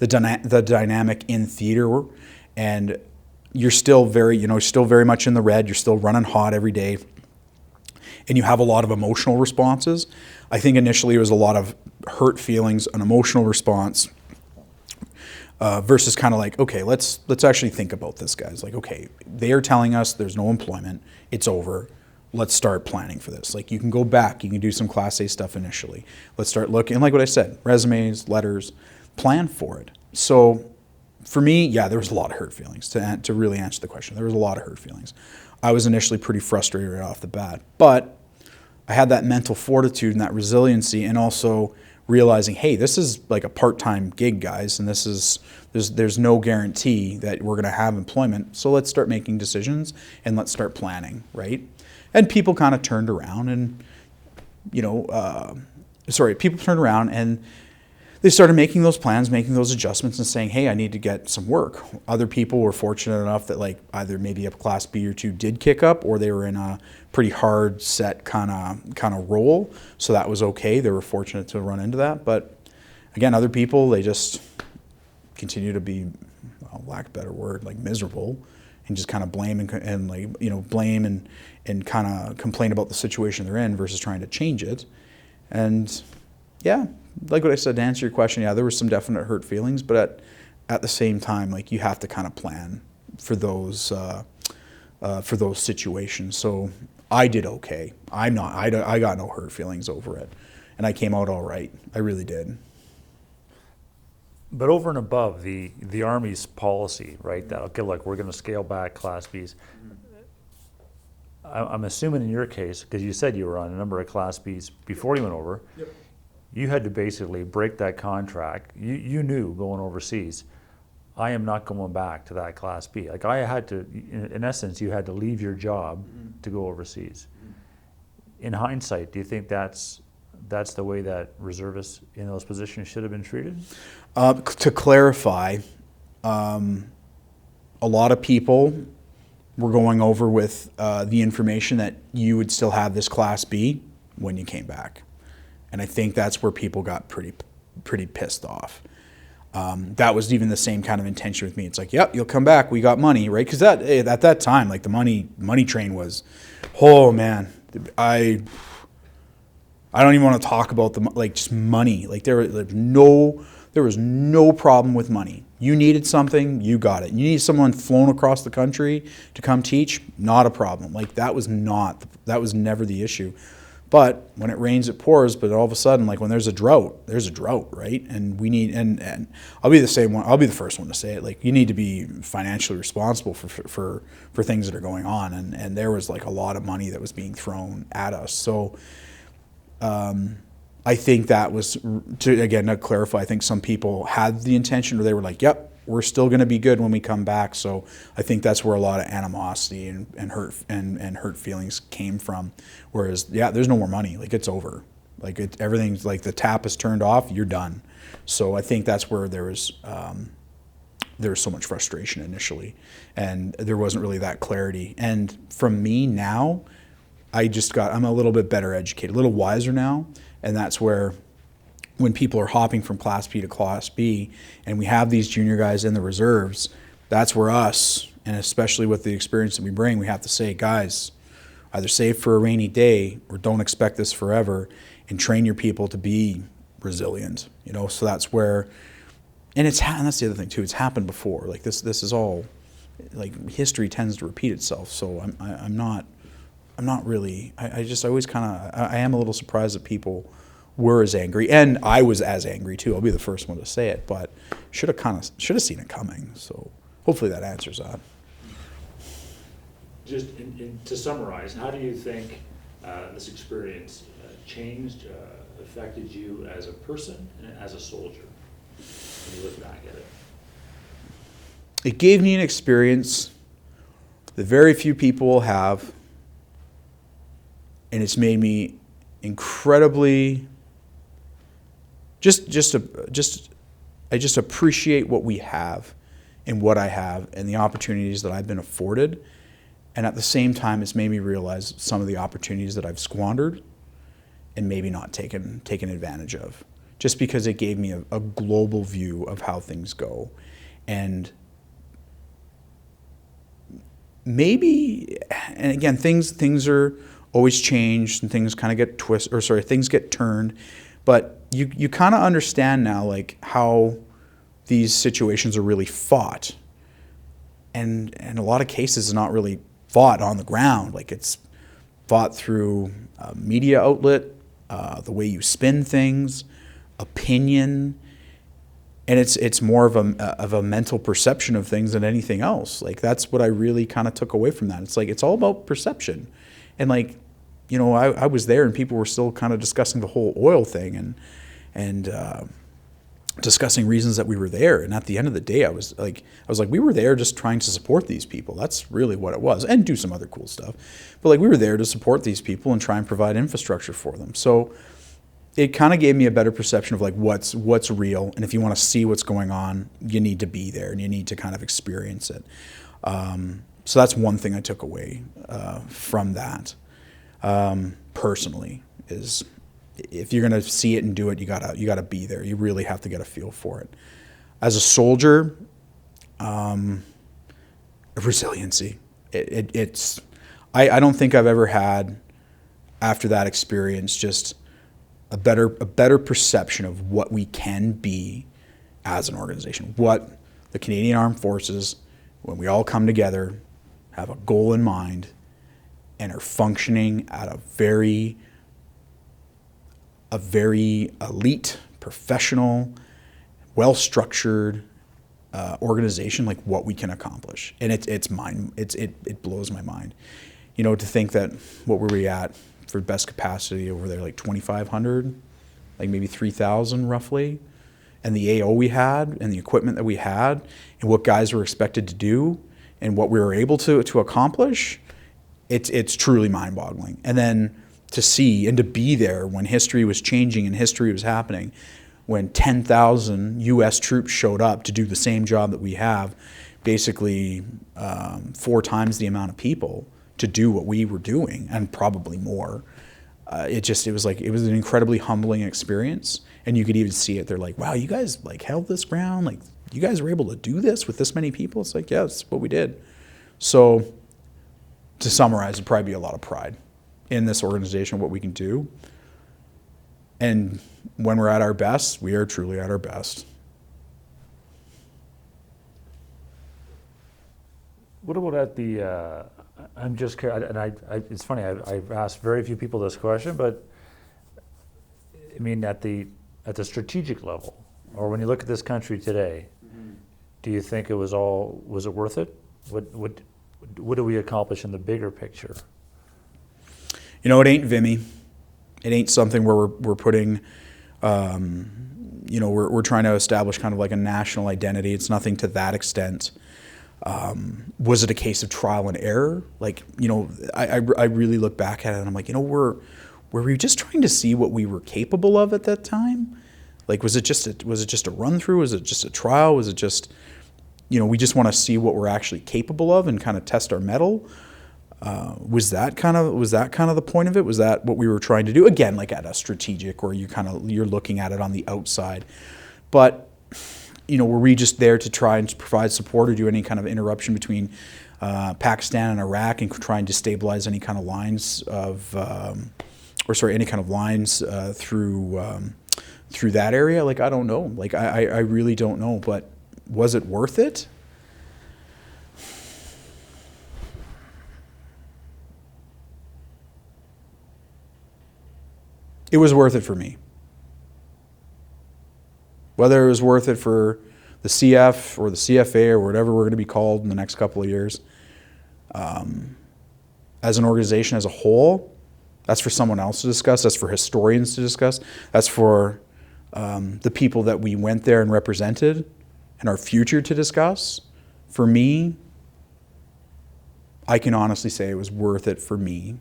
dynamic in theater, and you're still very much in the red. You're still running hot every day, and you have a lot of emotional responses. I think initially it was a lot of hurt feelings, an emotional response, versus kind of like, okay, let's actually think about this, guys. Like, okay, they are telling us there's no employment, it's over. Let's start planning for this. Like, you can go back, you can do some Class A stuff initially. Let's start looking, and like what I said, resumes, letters, plan for it. So for me, yeah, there was a lot of hurt feelings. To really answer the question, there was a lot of hurt feelings. I was initially pretty frustrated right off the bat, but I had that mental fortitude and that resiliency, and also realizing, hey, this is like a part-time gig, guys, and there's no guarantee that we're going to have employment. So let's start making decisions and let's start planning, right? And people kind of turned around, and people turned around and they started making those plans, making those adjustments, and saying, hey, I need to get some work. Other people were fortunate enough that like either maybe a Class B or two did kick up, or they were in a pretty hard set kind of role. So that was okay. They were fortunate to run into that. But again, other people, they just continue to be, well, lack of a better word, like miserable, and just kind of blame and kind of complain about the situation they're in versus trying to change it. And yeah, like what I said, to answer your question, yeah, there were some definite hurt feelings, but at the same time, like, you have to kind of plan for those situations. So I did okay. I got no hurt feelings over it, and I came out all right. I really did. But over and above the Army's policy, right, that, okay, look, we're going to scale back Class Bs. I'm assuming in your case, because you said you were on a number of Class Bs before you went over, yep, you had to basically break that contract. You knew going overseas, I am not going back to that Class B. Like, I had to, in essence, you had to leave your job to go overseas. In hindsight, do you think that's the way that reservists in those positions should have been treated? To clarify, a lot of people were going over with the information that you would still have this Class B when you came back. And I think that's where people got pretty pissed off. That was even the same kind of intention with me. It's like, yep, you'll come back. We got money, right? Because at that time, like, the money train was, oh man, I don't even want to talk about just money. Like, there was no problem with money. You needed something, you got it. You need someone flown across the country to come teach, not a problem. Like, that was never the issue. But when it rains, it pours. But all of a sudden, like when there's a drought, right? And we need, and I'll be the same one. I'll be the first one to say it. Like, you need to be financially responsible for things that are going on. And there was like a lot of money that was being thrown at us. So I think that was, to clarify, I think some people had the intention, or they were like, yep, we're still going to be good when we come back. So I think that's where a lot of animosity and hurt and hurt feelings came from. Whereas, yeah, there's no more money. Like, it's over. Like, everything's like the tap is turned off. You're done. So I think that's where there was so much frustration initially, and there wasn't really that clarity. And from me now, I'm a little bit better educated, a little wiser now, and that's where, when people are hopping from Class B to Class B, and we have these junior guys in the reserves, that's where us, and especially with the experience that we bring, we have to say, guys, either save for a rainy day or don't expect this forever, and train your people to be resilient. So that's where, and that's the other thing too. It's happened before. Like, this is all, like, history tends to repeat itself. So I'm not really. I always I am a little surprised that people were as angry, and I was as angry too. I'll be the first one to say it, but should have seen it coming. So hopefully that answers that. Just to summarize, how do you think this experience changed, affected you as a person and as a soldier when you look back at it? It gave me an experience that very few people will have, and it's made me incredibly I just appreciate what we have and what I have and the opportunities that I've been afforded. And at the same time, it's made me realize some of the opportunities that I've squandered and maybe not taken advantage of, just because it gave me a global view of how things go. And maybe, and again, things are always changed, and things kind of get things get turned. But you kind of understand now, like, how these situations are really fought. And in a lot of cases, it's not really fought on the ground. Like, it's fought through a media outlet, the way you spin things, opinion, and it's more of a mental perception of things than anything else. Like, that's what I really kind of took away from that. It's like, it's all about perception. And, like, I was there, and people were still kind of discussing the whole oil thing and discussing reasons that we were there. And at the end of the day, I was like, we were there just trying to support these people. That's really what it was, and do some other cool stuff. But, like, we were there to support these people and try and provide infrastructure for them. So it kind of gave me a better perception of, like, what's real. And if you want to see what's going on, you need to be there, and you need to kind of experience it. So that's one thing I took away from that. Personally, is if you're going to see it and do it, you gotta be there. You really have to get a feel for it. As a soldier, resiliency. I don't think I've ever had, after that experience, just a better perception of what we can be as an organization. What the Canadian Armed Forces, when we all come together, have a goal in mind, and are functioning at a very elite, professional, well-structured organization, like, what we can accomplish. And it blows my mind. To think that, what were we at for best capacity over there, like 2,500, like maybe 3,000 roughly, and the AO we had, and the equipment that we had, and what guys were expected to do, and what we were able to accomplish. It's truly mind-boggling. And then to see and to be there when history was changing and history was happening, when 10,000 U.S. troops showed up to do the same job that we have, basically 4 times the amount of people to do what we were doing, and probably more. It was an incredibly humbling experience. And you could even see it. They're like, wow, you guys, like, held this ground? Like, you guys were able to do this with this many people? It's like, yeah, that's what we did. So, to summarize, it'd probably be a lot of pride in this organization, what we can do. And when we're at our best, we are truly at our best. What about at the, I'm just curious, and it's funny, I've asked very few people this question, but I mean, at the strategic level, or when you look at this country today, do you think was it worth it? What do we accomplish in the bigger picture? You know, it ain't Vimy. It ain't something where we're putting, we're trying to establish kind of like a national identity. It's nothing to that extent. Was it a case of trial and error? Like, I really look back at it and I'm like, were we just trying to see what we were capable of at that time? Like, was it just a run through? Was it just a trial? Was it just, we just want to see what we're actually capable of and kind of test our mettle? Was that kind of the point of it? Was that what we were trying to do? Again, like at a strategic, or you're looking at it on the outside, but were we just there to try and provide support or do any kind of interruption between Pakistan and Iraq and try and destabilize any kind of lines through that area? Like, I don't know. Like, I really don't know. But was it worth it? It was worth it for me. Whether it was worth it for the CF or the CFA or whatever we're going to be called in the next couple of years, as an organization as a whole, that's for someone else to discuss. That's for historians to discuss. That's for the people that we went there and represented and our future to discuss. For me, I can honestly say it was worth it for me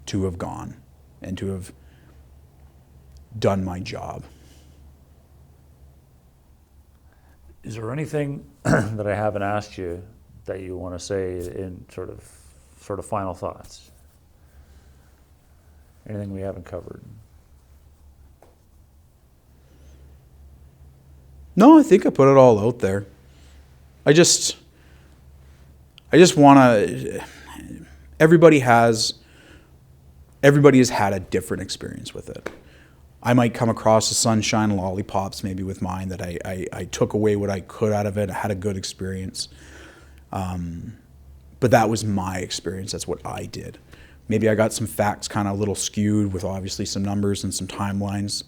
to have gone and to have done my job. Is there anything that I haven't asked you that you want to say in sort of final thoughts? Anything we haven't covered? No, I think I put it all out there. I just want to. Everybody has had a different experience with it. I might come across the sunshine and lollipops maybe with mine, that I took away what I could out of it. I had a good experience. But that was my experience. That's what I did. Maybe I got some facts kind of a little skewed with obviously some numbers and some timelines.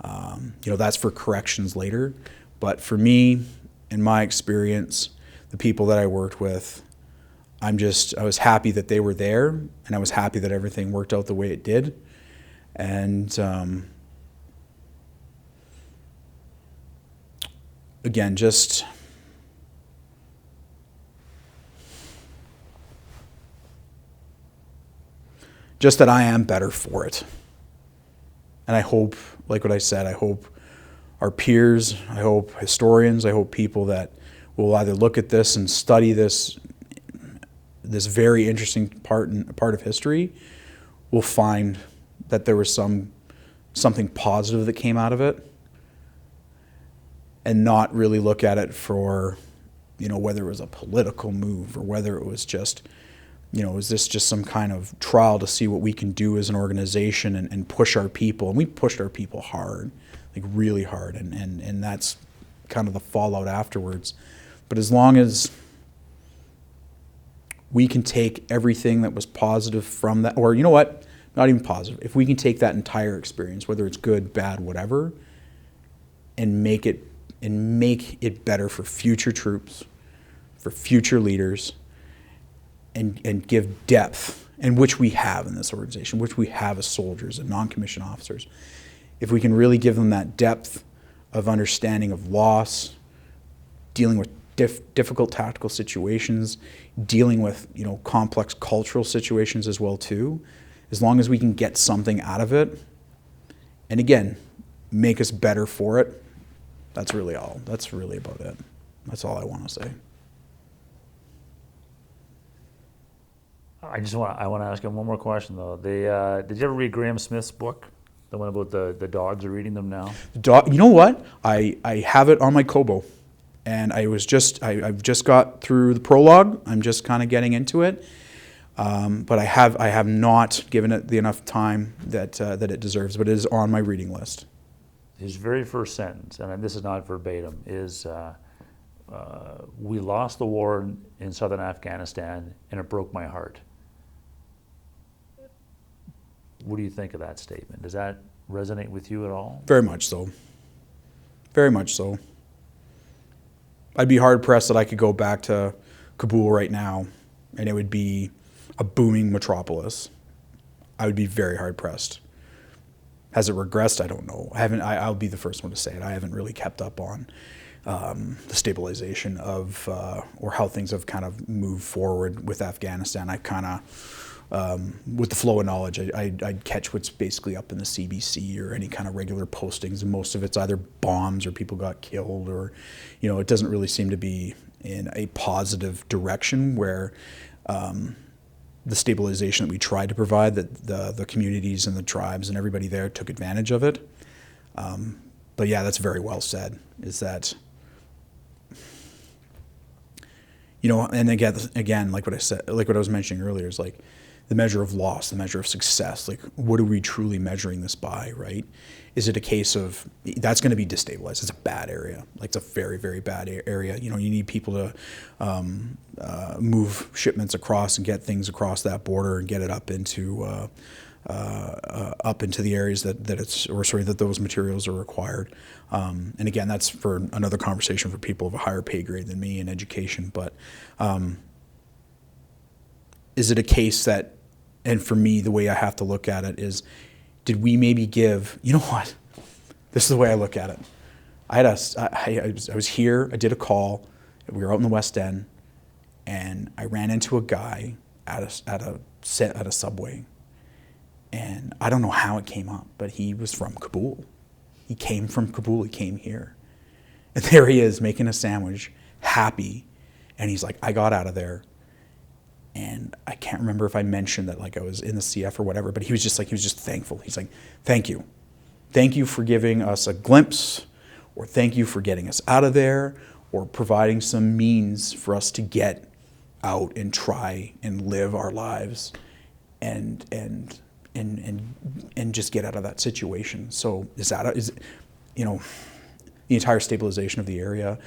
That's for corrections later. But for me, in my experience, the people that I worked with, I was happy that they were there, and I was happy that everything worked out the way it did. And again, just that I am better for it. And I hope, like what I said, I hope our peers, I hope historians, I hope people that will either look at this and study this very interesting part of history will find that there was something positive that came out of it, and not really look at it for, whether it was a political move or whether it was just, is this just some kind of trial to see what we can do as an organization and push our people? And we pushed our people hard, like really hard, and that's kind of the fallout afterwards. But as long as we can take everything that was positive from that, or not even positive, if we can take that entire experience, whether it's good, bad, whatever, and make it better for future troops, for future leaders, and give depth, and which we have in this organization, which we have as soldiers and non-commissioned officers. If we can really give them that depth of understanding of loss, dealing with difficult tactical situations, dealing with complex cultural situations as well too, as long as we can get something out of it, and again, make us better for it, that's really about it. That's all I want to say. I want to ask him one more question though. Did you ever read Graham Smith's book, the one about the dogs? Are reading them now? You know what? I have it on my Kobo, and I've just got through the prologue. I'm just kind of getting into it, but I have not given it the enough time that it deserves. But it is on my reading list. His very first sentence, and this is not verbatim, is we lost the war in southern Afghanistan, and it broke my heart. What do you think of that statement? Does that resonate with you at all? Very much so. Very much so. I'd be hard pressed that I could go back to Kabul right now and it would be a booming metropolis. I would be very hard pressed. Has it regressed? I don't know. I'll be the first one to say it. I haven't really kept up on the stabilization of or how things have kind of moved forward with Afghanistan. I kind of, with the flow of knowledge, I'd catch what's basically up in the CBC or any kind of regular postings, and most of it's either bombs or people got killed, or, it doesn't really seem to be in a positive direction where the stabilization that we tried to provide, that the communities and the tribes and everybody there took advantage of it. But yeah, that's very well said, is that, and again, like what I said, like what I was mentioning earlier, is like the measure of loss, the measure of success. Like, what are we truly measuring this by, right? Is it a case of that's going to be destabilized? It's a bad area. Like, it's a very, very bad area. You need people to move shipments across and get things across that border and get it up into the areas that those materials are required. And again, that's for another conversation for people of a higher pay grade than me in education. But is it a case that, and for me, the way I have to look at it is, did we maybe give, you know what? This is the way I look at it. I was here, I did a call, we were out in the West End, and I ran into a guy at a subway. And I don't know how it came up, but he was from Kabul. He came from Kabul, he came here. And there he is making a sandwich, happy. And he's like, I got out of there. And I can't remember if I mentioned that, like, I was in the CF or whatever, but he was just thankful. He's like, thank you. Thank you for giving us a glimpse, or thank you for getting us out of there, or providing some means for us to get out and try and live our lives and just get out of that situation. So is the entire stabilization of the area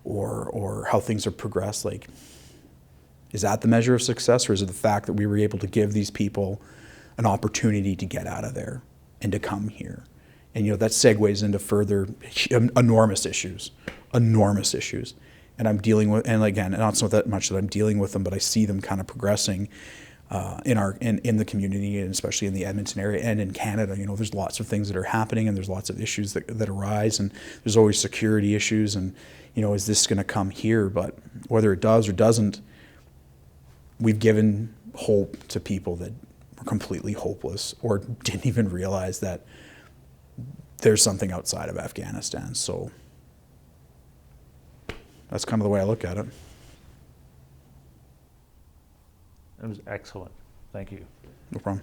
or how things have progressed, like, is that the measure of success, or is it the fact that we were able to give these people an opportunity to get out of there and to come here? And, that segues into further enormous issues. And I'm dealing with, and again, not so that much that I'm dealing with them, but I see them kind of progressing in the community, and especially in the Edmonton area and in Canada. There's lots of things that are happening, and there's lots of issues that arise, and there's always security issues, and, is this going to come here? But whether it does or doesn't, we've given hope to people that were completely hopeless or didn't even realize that there's something outside of Afghanistan. So that's kind of the way I look at it. It was excellent. Thank you. No problem.